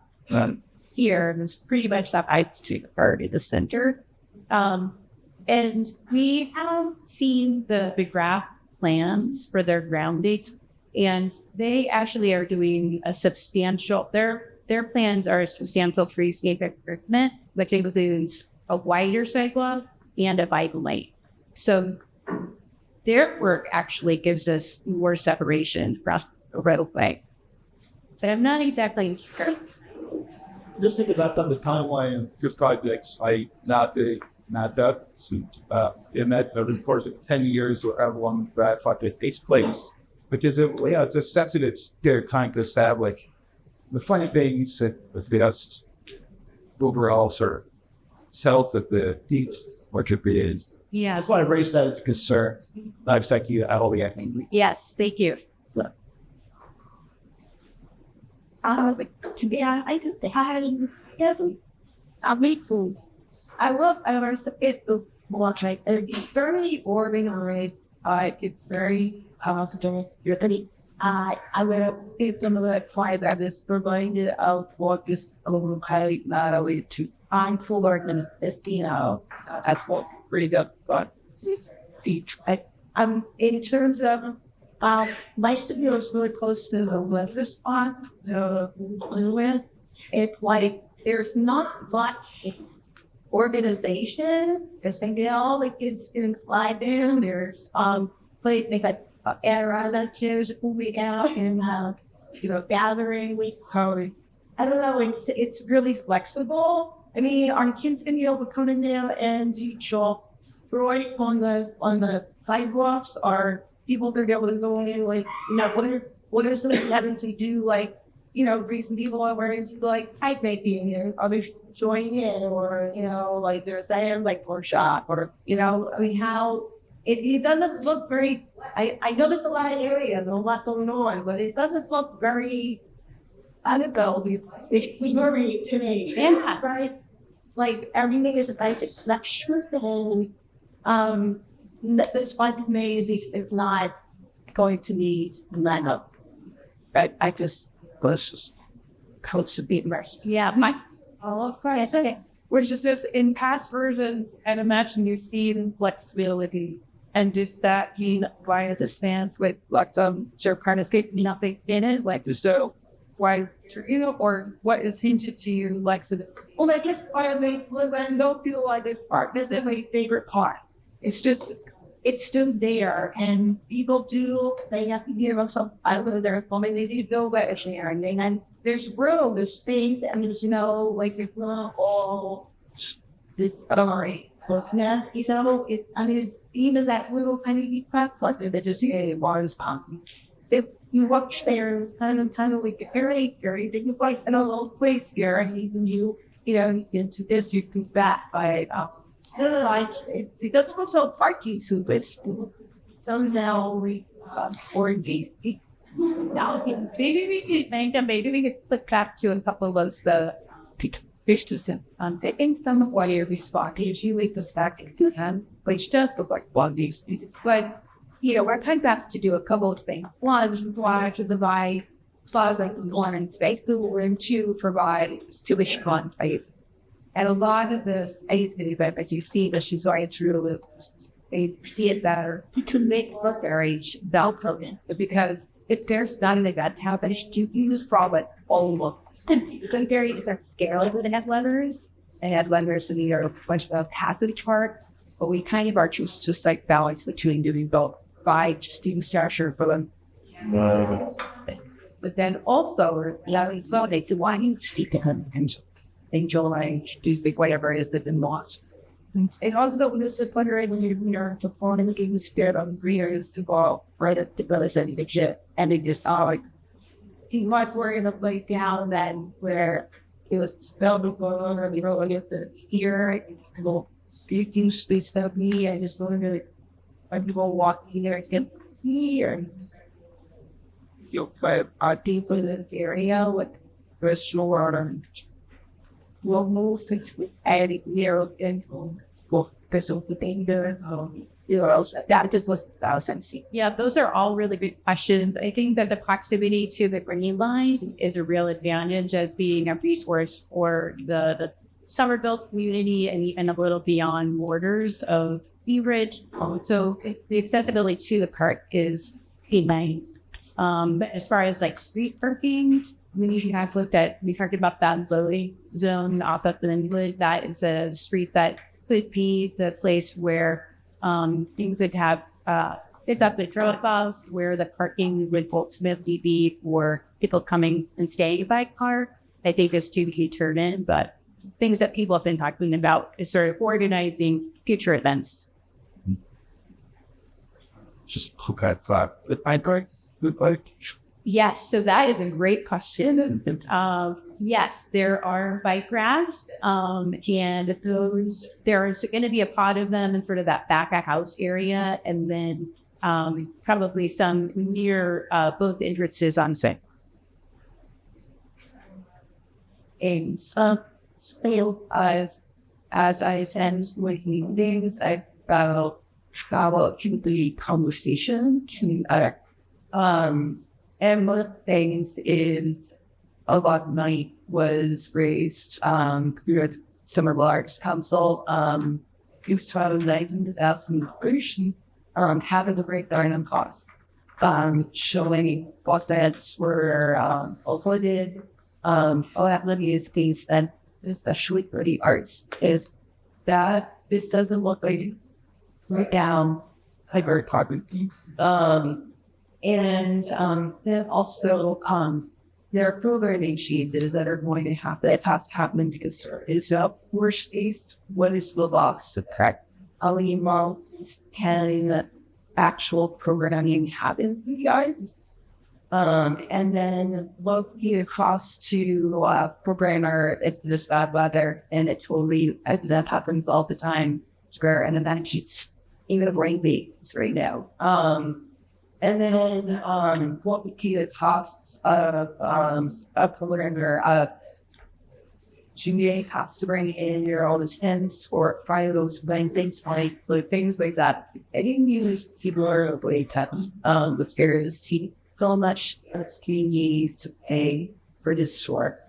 here, there's pretty much that high street part in the center. And we have seen the graph plans for their grounding, and they actually are doing a substantial, their plans are a substantial freescape improvement, which includes a wider sidewalk and a bike lane. So their work actually gives us more separation across the roadway. But I'm not exactly sure. Just think about the timeline of this projects. Not that in that over the course of 10 years or however long that project takes place, which is it's a sensitive kind to establish. The funny thing you said with us overall sort of south of the peaks, what it is. Yeah. I just want to raise that as a concern. Not exactly you all the acting. Yes, thank you. To be honest, I just I make food. I love our it watch like it's very organized. It's very comfortable. I will give them a try that is reminded of what is highly not only to I'm full organization. That's what really good. But in terms of my studio is really close to the weather spot. It's like there's not much organization. There's all the kids can slide down. There's like they got air around that chairs moving out and gathering. I don't know. It's really flexible. I mean, our kids gonna be able to come in there and do drawing on the sidewalks. Are people gonna be able to go in what are something having to do recent people are wearing type making and are they joining in or they're saying workshop or I mean how it doesn't look very I know there's a lot of areas and a lot going on, but it doesn't look very I don't know, it's very to me. Yeah, right. Like everything is about the lecture thing. This one made is not going to need let up. But I just was coach to be immersed. Yeah, my which is just in past versions, I'd imagine you've seen flexibility. And did that mean why is it spans with sort of escape nothing in it? So why or what is hinted to you well I guess I don't feel like this part. This is my favorite part. It's still there, and people they have to give us some, I don't know, they're filming, they do know where it's sharing, and there's room, there's space, and there's, there's not all this story. It's nasty, it's even that little tiny crap cluster that just, was possible. If you watch there, it's kind of like very things like in a little place here, and even you into this, you can back by, it doesn't go so party to this. So now we or DC. Now maybe we could flip back to a couple of those pictures and taking some of what you're responding usually goes back into them, which does look like one of these pieces. But we're kind of asked to do a couple of things. One, to provide plaza and space. Two, provide tuition space. And a lot of the spaces that you see that she's going through, they see it better to make it very welcoming because if there's not an event happening, you use from it all of it's a very different scale of the headliners. And headliners so they are a bunch of passive chart, but we kind of are just balance between doing both by just doing structure for them. But then also, yeah, it's well, they say, why you speak and enjoy, do think whatever it is that been lost. And also, this is wondering when you're performing the games there on readers to go right at the brothers and the shit, and they just like he might worry is a place down then where it was spelled before or we wrote against the ear, people speaking speech of me, I just wonder when people walking there to get here. You'll put people in this area with personal order. We'll move things with adding zero and well, because of the danger. That just was 2017. Yeah, those are all really good questions. I think that the proximity to the green line is a real advantage as being a resource for the Somerville community and even a little beyond borders of Ridge. So the accessibility to the park is pretty nice. But as far as like street parking, we have we talked about that loading zone off of the Linwood. That is a street that could be the place where things would have pick up and drop off, where the parking would ultimately be for people coming and staying by car. I think is to be determined, but things that people have been talking about is sort of organizing future events. Just look at the bike, good bike. Yes, so that is a great question. Yes, there are bike racks, and there's going to be a pod of them in sort of that back of house area, and then probably some near both entrances on site. And some scale as I attend with meetings, I follow to the conversation and one of the things is a lot of money was raised through Somerville Arts Council. It was around $19,000 having the breakdown on costs, showing what events were uploaded. All that money is being spent, especially for the arts, is that this doesn't look like right down hypertrophy. And then also there are programming changes that are going to happen. That has to happen because there is a worst case. What is the loss of correct? How many months can actual programming happen for you guys? And then locally across to programmer if this bad weather and it's totally that happens all the time. Where and then she's even rain days right now. And then what would be the costs of a programmer? You may have to bring in your own tents or find those things like so things like that. I didn't use similar way to with there to see how much that's being used to pay for this work.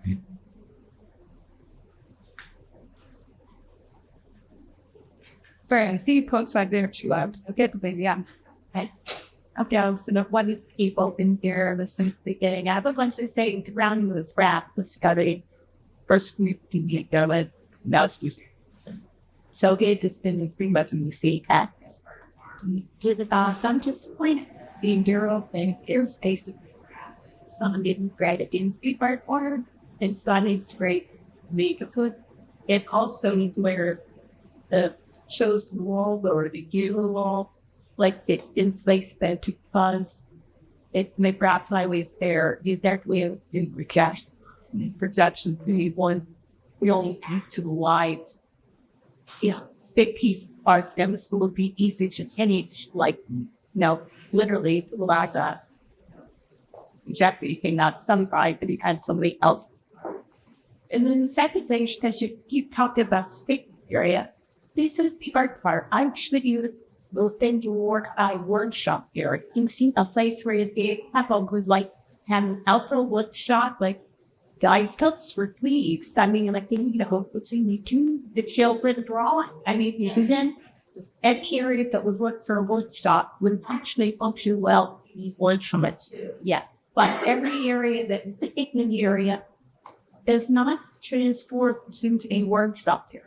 Sorry, I see folks back there too loud. Okay, maybe yeah. Okay. Up down, so no one people in here listening to the beginning. I would like to say around this rap, this guy first we can get going. Now it's music. So it has been pretty much you see that. Some just point the Euro thing airspace. Some didn't grade it in street part order. It's not integrate the food. It also needs where the shows the wall or the gear wall. Like it's in place then because it may perhaps highways there, you actually in projection we only have to light. Yeah, big piece of art that would be easy to any like literally like that. Exactly, you cannot somebody but you had somebody else. And then the second thing because you talked about space area. This is the art part. I actually will think you workshop here. You can see a place where you have a good like have an outdoor workshop, like guys cups for sleeves. I mean like what's in the children drawing. I mean then at areas that would work for a workshop would actually function well in one from it. Yes. But every area that is the picnic area does not transform into a workshop area.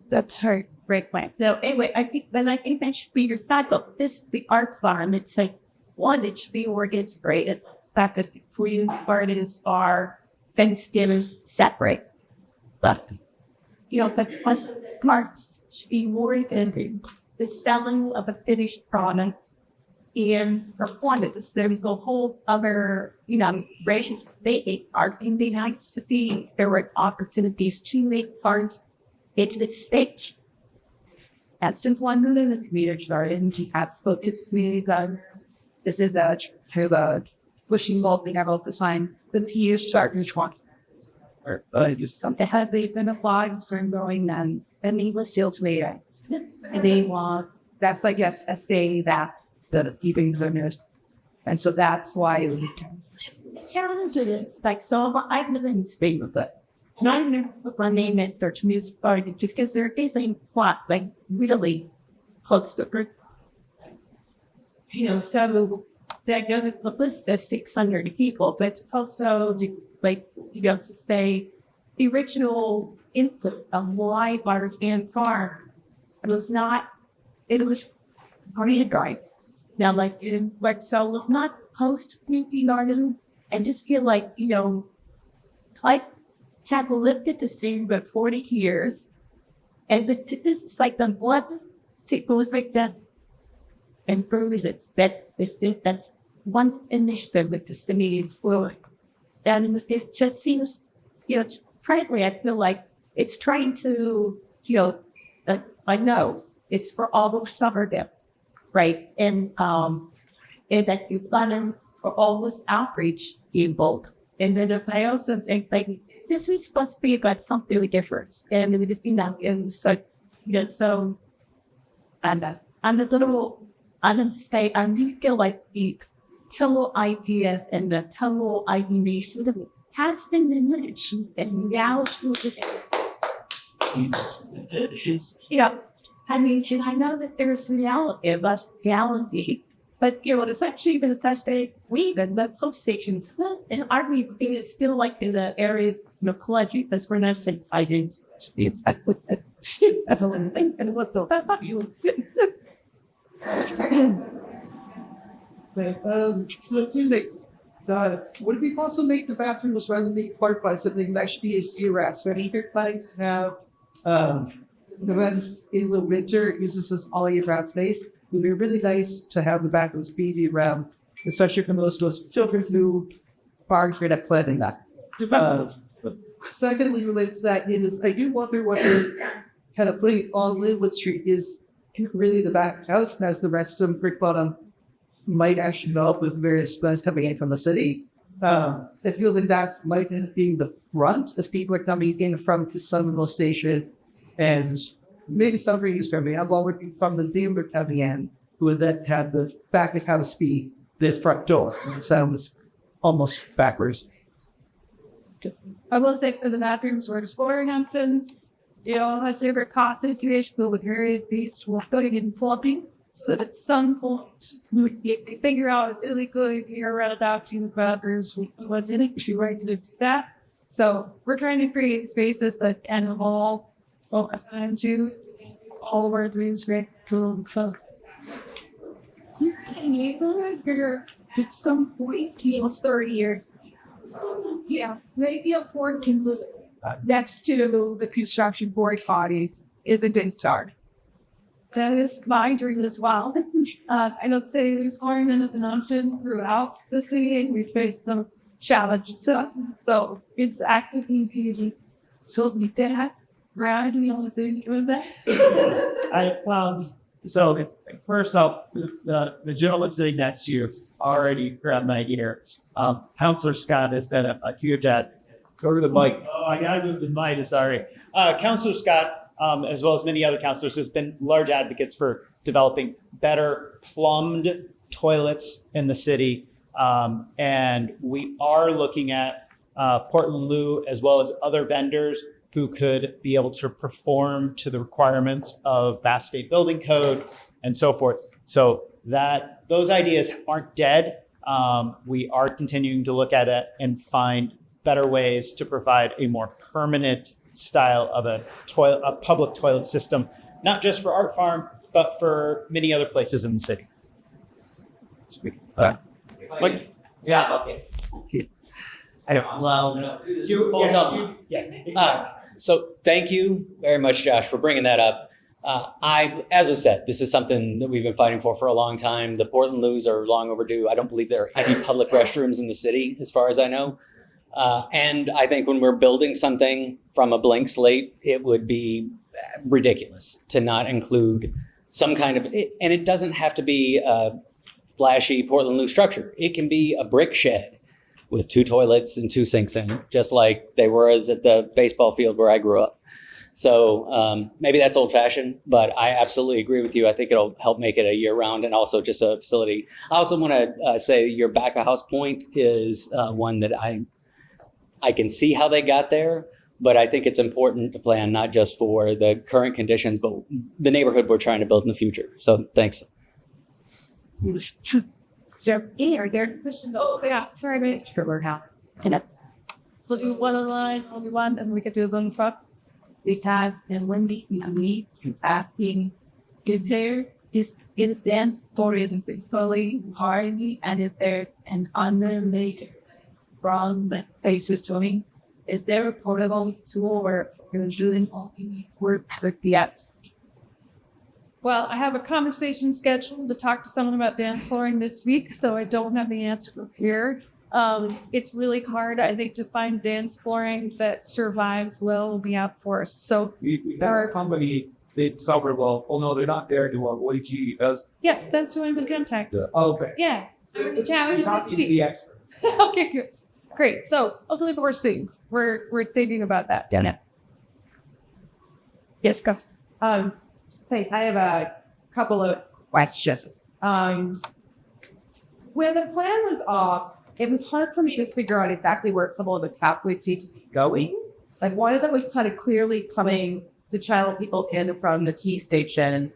That's her great plan. So anyway, I think that should be your side. But this is the ArtFarm. It's like one, it should be more integrated. fact that the Korean gardens are fenced in separate. But, but plus parts should be more than the selling of a finished product and performance. There's a whole other, rations making art. And it'd be nice to see if there were opportunities to make art into the stage. That's just one of the community gardens. We have spoken to community garden. This is a pushing goal we have all the time. The peers start each one. Or something has they been applied for growing and needless seal tomatoes. And they want that's like a saying that the keeping goodness. And so that's why it was challenge it is like so I've been in Spain with it. Not even my name it or to music garden because there is a plot like really close to her. So that goes the list of 600 people, but also to say the original input of why ArtFarm it was Korean gardens. Now, so it was not post community garden, and just feel like, I have lived at the same for 40 years, and this is like the one like that, and proves that's one initiative that the city is for. And it just seems, frankly, I feel like it's trying to, I know it's for all of Somerville, right? And that you've done for all this outreach in bulk. And then if I also think like this is supposed to be about something different. And and so, so I'm a little, I'm going to say, I do feel like the total ideas and the total ideation of it has been diminished. And now I mean, I know that there's reality about reality, but it's actually even the best day we even the post stations and our thing is still like in the area of collection because we're not saying I didn't I don't think and what the you. So two things. Would it be possible to make the bathrooms rather than being part by something that should be a CRS? But if you're planning to have events in the winter, uses this all year round space, it would be really nice to have the bathrooms be around, especially for those children who are great at planning that. Secondly, related to that is I do wonder what they're kind of putting on Linwood Street is really the back house, as the rest of Brickbottom might actually develop with various plans coming in from the city. It feels like that might end up being the front as people are coming in from the Somerville station, and maybe some reasons for me. I'm already from the Denver coming in, who would then have the back of house be this front door. It sounds almost backwards. I will say for the bathrooms, we're exploring options. That's a cost situation, but with very based, we're putting in plumbing so that at some point we figure out it's really good here around about two bathrooms. What's in it? She's ready to do that. So we're trying to create spaces that can evolve over time too. All of our dreams, great, cool, fun. You can figure at some point, 30 years. Yeah, maybe a board can live next to the construction board body if it didn't start. That is my dream as well. I know the city is exploring it as an option throughout the city, and we faced some challenges. So it's actively easy. So we did have Brad, we always think of that. So first off, the gentleman sitting next to you already grabbed my ears. Councillor Scott has been a huge advocate. Go to the mic. Oh, I gotta move the mic, sorry. Councillor Scott, as well as many other councillors, has been large advocates for developing better plumbed toilets in the city. And we are looking at Portland Loo as well as other vendors who could be able to perform to the requirements of Bath State Building Code and so forth. So that those ideas aren't dead. We are continuing to look at it and find better ways to provide a more permanent style of a public toilet system, not just for ArtFarm, but for many other places in the city. Yeah, okay. I don't. Well, yes. So thank you very much, Josh, for bringing that up. As was said, this is something that we've been fighting for a long time. The Portland loos are long overdue. I don't believe there are any public restrooms in the city, as far as I know. And I think when we're building something from a blank slate, it would be ridiculous to not include some kind of, and it doesn't have to be a flashy Portland loo structure. It can be a brick shed with 2 toilets and 2 sinks in it, just like they were at the baseball field where I grew up. So maybe that's old fashioned, but I absolutely agree with you. I think it'll help make it a year round and also just a facility. I also want to say your back of house point is one that I can see how they got there, but I think it's important to plan not just for the current conditions, but the neighborhood we're trying to build in the future. So thanks. So, are there questions? Oh, yeah, sorry, mate. Sure, how? So do one on the line, only one, and we can do them swap. Because and Wendy me asking, is dance tourism fully hardy, and is there an underlaid from faces to me? Is there a portable tool where you're doing all work with the apps? Well, I have a conversation scheduled to talk to someone about dance flooring this week, so I don't have the answer prepared. It's really hard, I think, to find dance flooring that survives well in the outforest. So We have a company in Somerville. Oh no, they're not there anymore. OG does. yes, that's who I'm in contact with. Okay. Yeah, I'm in town this Talking to week. the expert. Okay, good. Great. So hopefully we're soon. We're thinking about that. Yeah. Yes, go. Thanks. I have a couple of questions. When the plan was off, it was hard for me to figure out exactly where some of the pathways seemed to be going. Like one of them was kind of clearly coming to channel people in from the T station.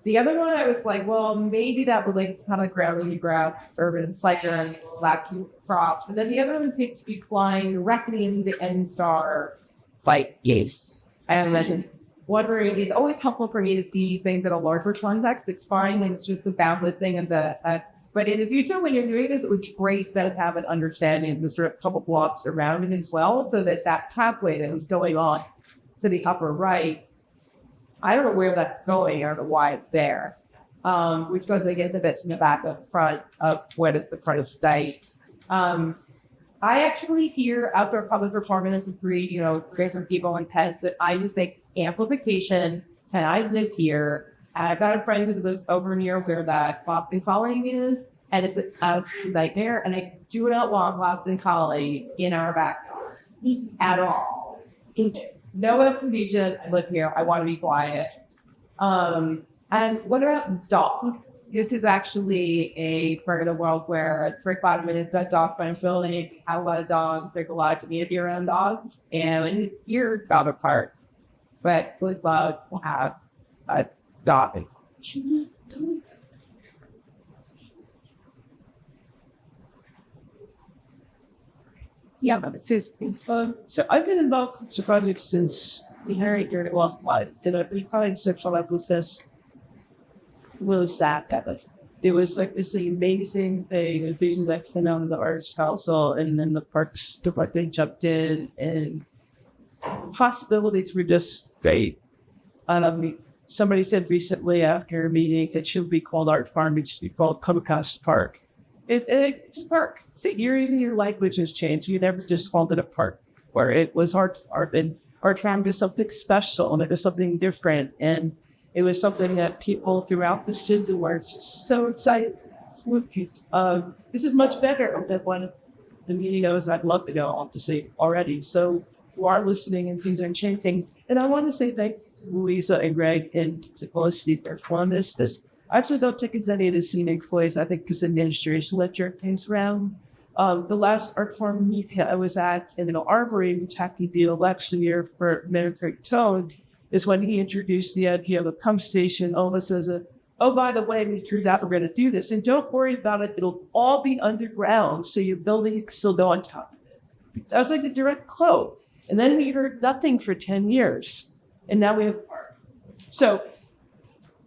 The other one, I was like, well, maybe that was like kind of ground grass, urban cycle, and black cross. But then the other one seemed to be flying directly into the NSTAR flight gates. I imagine wondering, it's always helpful for me to see these things in a larger context. It's fine when it's just the boundless thing of the, but in the future, when you're doing this, it would be great to have an understanding of the sort of couple blocks around it as well, so that that pathway that is going on to the upper right, I don't know where that's going or why it's there, which goes, I guess, a bit to the back of front of what is the front of site. I actually hear outdoor public performance is free, great for people and pets, that I just think amplification, and I live here, and I've got a friend who lives over near where that Boston Calling is, and it's an absolute nightmare, and I do not want Boston Calling in our backyard at all. No amplification, I live here, I want to be quiet. And what about dogs? This is actually a part of the world where Brickbottom is a dog friend building, have a lot of dogs, there's a lot of community around dogs, and you're dog apart. But would love to have a dog. Yeah, so I've been involved with the project since we inherited during the last life. So we probably searched all up with this. Was that it was like this amazing thing, a thing that came out of the Arts Council, and then the Parks Department jumped in, and possibilities were just great. Somebody said recently after a meeting that should be called ArtFarm, it should be called Comcast Park. It's a park. So your language has changed. You never just called it a park, where it was art, and ArtFarm is something special, and it was something different, and it was something that people throughout the city were so excited. This is much better than one of the meetings I'd love to go on to see already. So you are listening and things are changing. And I want to say thank you, Louisa and Greg and Felicity for this. I actually don't think it's any of the scenic employees. I think it's an administration let your things around. The last ArtFarm meeting I was at in an arbory, which happened to be the election year for Military Tone, is when he introduced the idea of a pump station, almost as oh, by the way, we threw that, we're going to do this. And don't worry about it. It'll all be underground, so your building can still go on top of it. That was like a direct quote. And then we heard nothing for 10 years. And now we have a park. So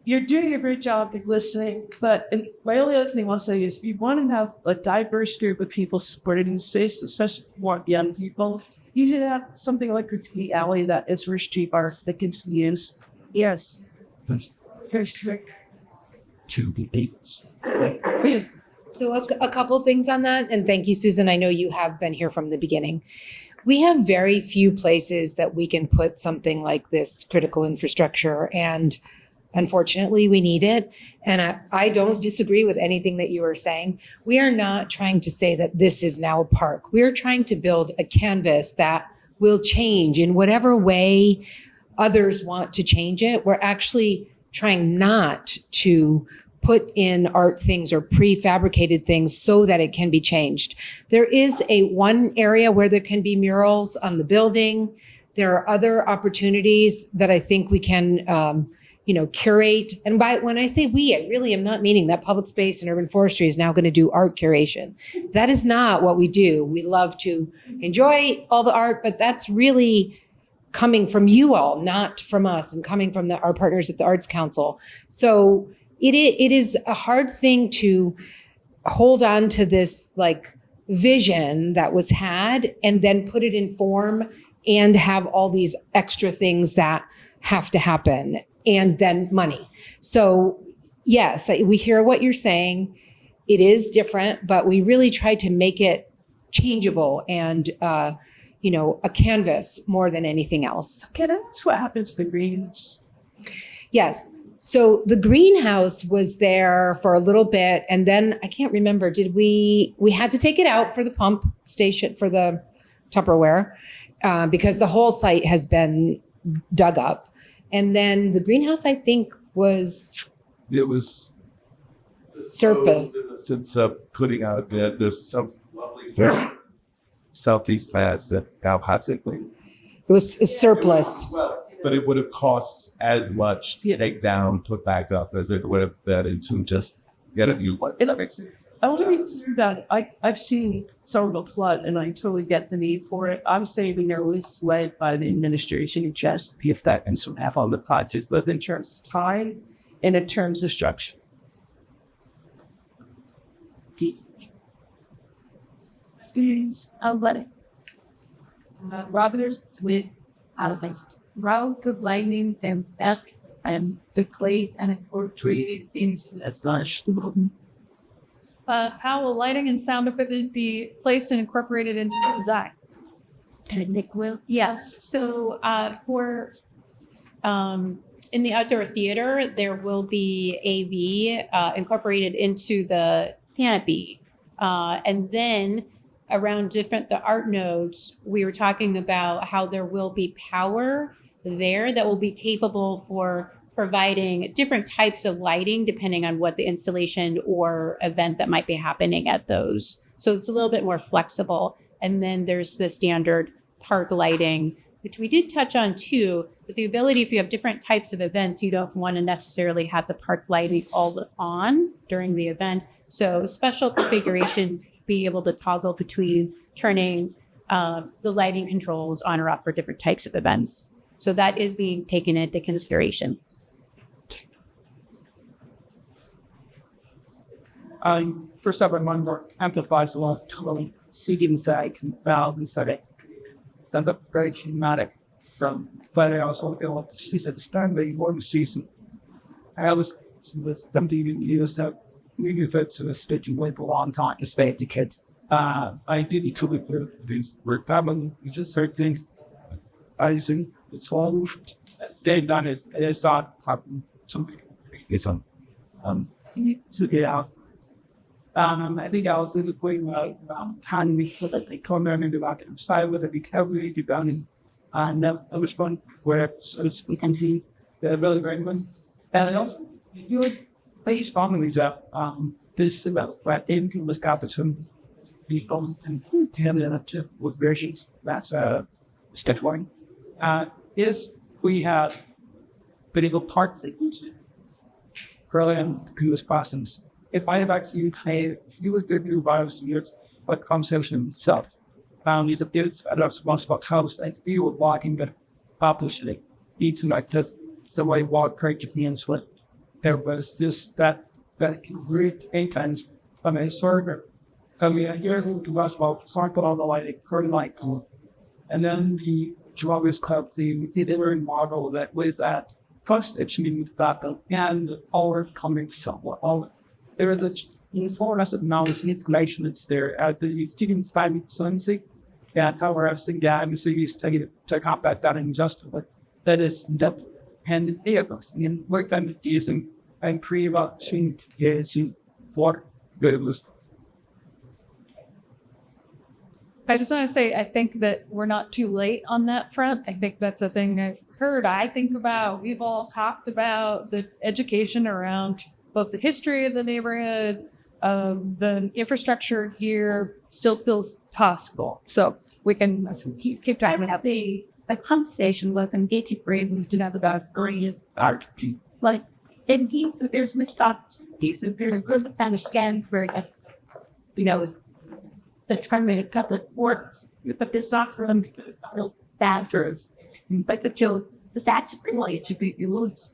you're doing a great job of listening, but my only other thing I want to say is you want to have a diverse group of people supporting the space, especially more young people. You should have something like Critique Alley that is for street art that kids can use. Yes. Very strict. So a couple things on that, and thank you, Susan. I know you have been here from the beginning. We have very few places that we can put something like this critical infrastructure, and unfortunately, we need it. And I don't disagree with anything that you are saying. We are not trying to say that this is now a park. We are trying to build a canvas that will change in whatever way others want to change it. We're actually trying not to put in art things or prefabricated things so that it can be changed. There is one area where there can be murals on the building. There are other opportunities that I think we can, curate. And when I say we, I really am not meaning that public space and urban forestry is now going to do art curation. That is not what we do. We love to enjoy all the art, but that's really coming from you all, not from us, and coming from our partners at the Arts Council. So it is a hard thing to hold on to this like vision that was had and then put it in form and have all these extra things that have to happen and then money. So yes, we hear what you're saying. It is different, but we really try to make it changeable and, a canvas more than anything else. Can I ask what happens to the greens? Yes. So the greenhouse was there for a little bit, and then I can't remember, we had to take it out for the pump station for the Tupperware because the whole site has been dug up. And then the greenhouse, I think, It was surplus. since putting out a bid. There's some lovely southeast pads that now has it. It was a surplus. But it would have cost as much to take down, put back up as it would have been to just get a new one. It makes sense. I want to be that I've seen Somerville flood, and I totally get the need for it. I'm saying there was led by the administration just be effect and some half on the project, both in terms of time and in terms of structure. I'll let it. Roberts with route of lightning and fast and the clay and portrayed into the How will lighting and sound equipment be placed and incorporated into the design? and Nick will. Yes. So for in the outdoor theater, there will be AV incorporated into the canopy. And then around the art nodes, we were talking about how there will be power there that will be capable for providing different types of lighting depending on what the installation or event that might be happening at those. So it's a little bit more flexible. And then there's the standard park lighting, which we did touch on too, but the ability, if you have different types of events, you don't want to necessarily have the park lighting all on during the event. So special configuration, be able to toggle between turning the lighting controls on or off for different types of events. So that is being taken into consideration. First up, I want to amplify a lot of seating inside and valves inside. That's very dramatic. But I also feel like she's at the stand that you want to see some. I was with something you used to we events in a state you went for a long time to stay at the kids. I did it to the these work family. You just heard things. I think it's all they've done it. It's not something. It's on. To get out. I think I was in the point time we put that they come down into that side with a recovery to down and I was one where we can see the really very good. And also you would please families up this about what income was got some people and tell them to with versions. That's step one. Is we have political parts that Berlin who was process. If I have actually played, if you look at the virus years, but conversation itself, these appears at us once about how to view of walking, but publishing it. Need to like just the way walk correct Japan's with. there was just that great intense from a historic. I mean, I hear who was about talk about the like current like, and then the always called the delivery model that was that first achieving that and overcoming somewhat. There is a more of knowledge and information that's there as the students find fluency and how we're having the cities to combat that injustice. But that is depth and vehicles. And work time using and create change is for goodness. I just want to say, I think that we're not too late on that front. I think that's a thing I've heard. We've all talked about the education around both the history of the neighborhood, the infrastructure here still feels possible. So we can keep talking about The pump station was in 83. We did have about 3 art. Like, it means that there's missed opportunities. If there's a good understanding for it, you know, that's kind of a couple of works, but there's not from real factors. But that's really to be used.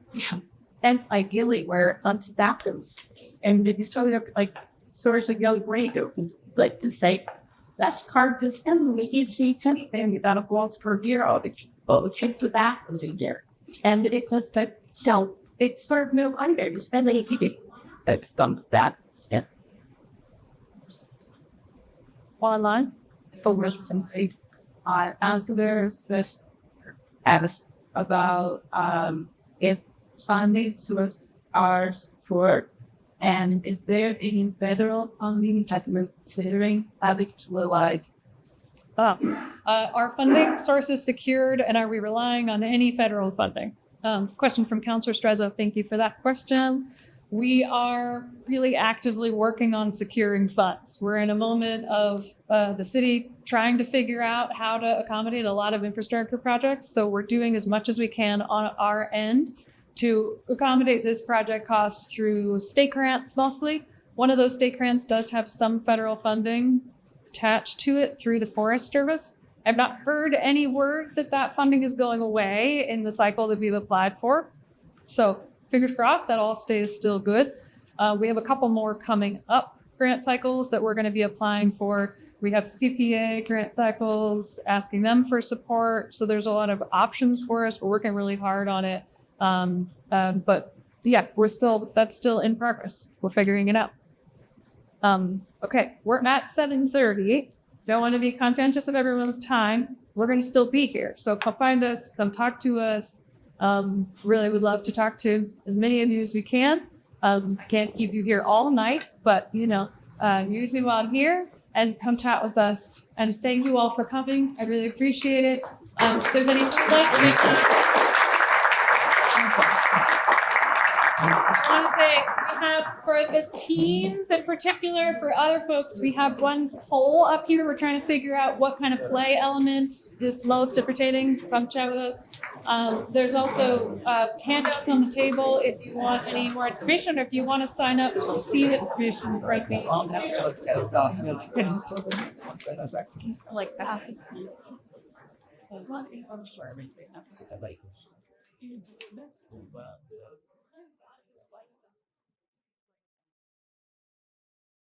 That's ideally where it happens. And it's sort of like source of young brain, like to say, that's card this and we can see anything about a waltz per year of the kids to that was in there. And it was that, so it's sort of no under to spend anything that's done with that. Yeah. online. Over something. So there's this ask about if funding sources are support, and is there any federal funding that we're considering having to rely? Are funding sources secured, and are we relying on any federal funding? Question from Councilor Strezzo. Thank you for that question. We are really actively working on securing funds. We're in a moment of the city trying to figure out how to accommodate a lot of infrastructure projects. So we're doing as much as we can on our end to accommodate this project cost through state grants mostly. One of those state grants does have some federal funding attached to it through the Forest Service. I've not heard any word that that funding is going away in the cycle that we've applied for. So fingers crossed that all stays still good. We have a couple more coming up grant cycles that we're going to be applying for. We have CPA grant cycles, asking them for support. So there's a lot of options for us. We're working really hard on it. But yeah, that's still in progress. We're figuring it out. Okay, we're at 7:30. Don't want to be contentious of everyone's time. We're going to still be here. So come find us, come talk to us. Really would love to talk to as many of you as we can. I can't keep you here all night, but usually while I'm here and come chat with us. And thank you all for coming. I really appreciate it. If there's any I want to say we have for the teens in particular, for other folks, we have one poll up here. We're trying to figure out what kind of play element is most entertaining. Come chat with us. There's also handouts on the table if you want any more information or if you want to sign up to receive information right me. Like that.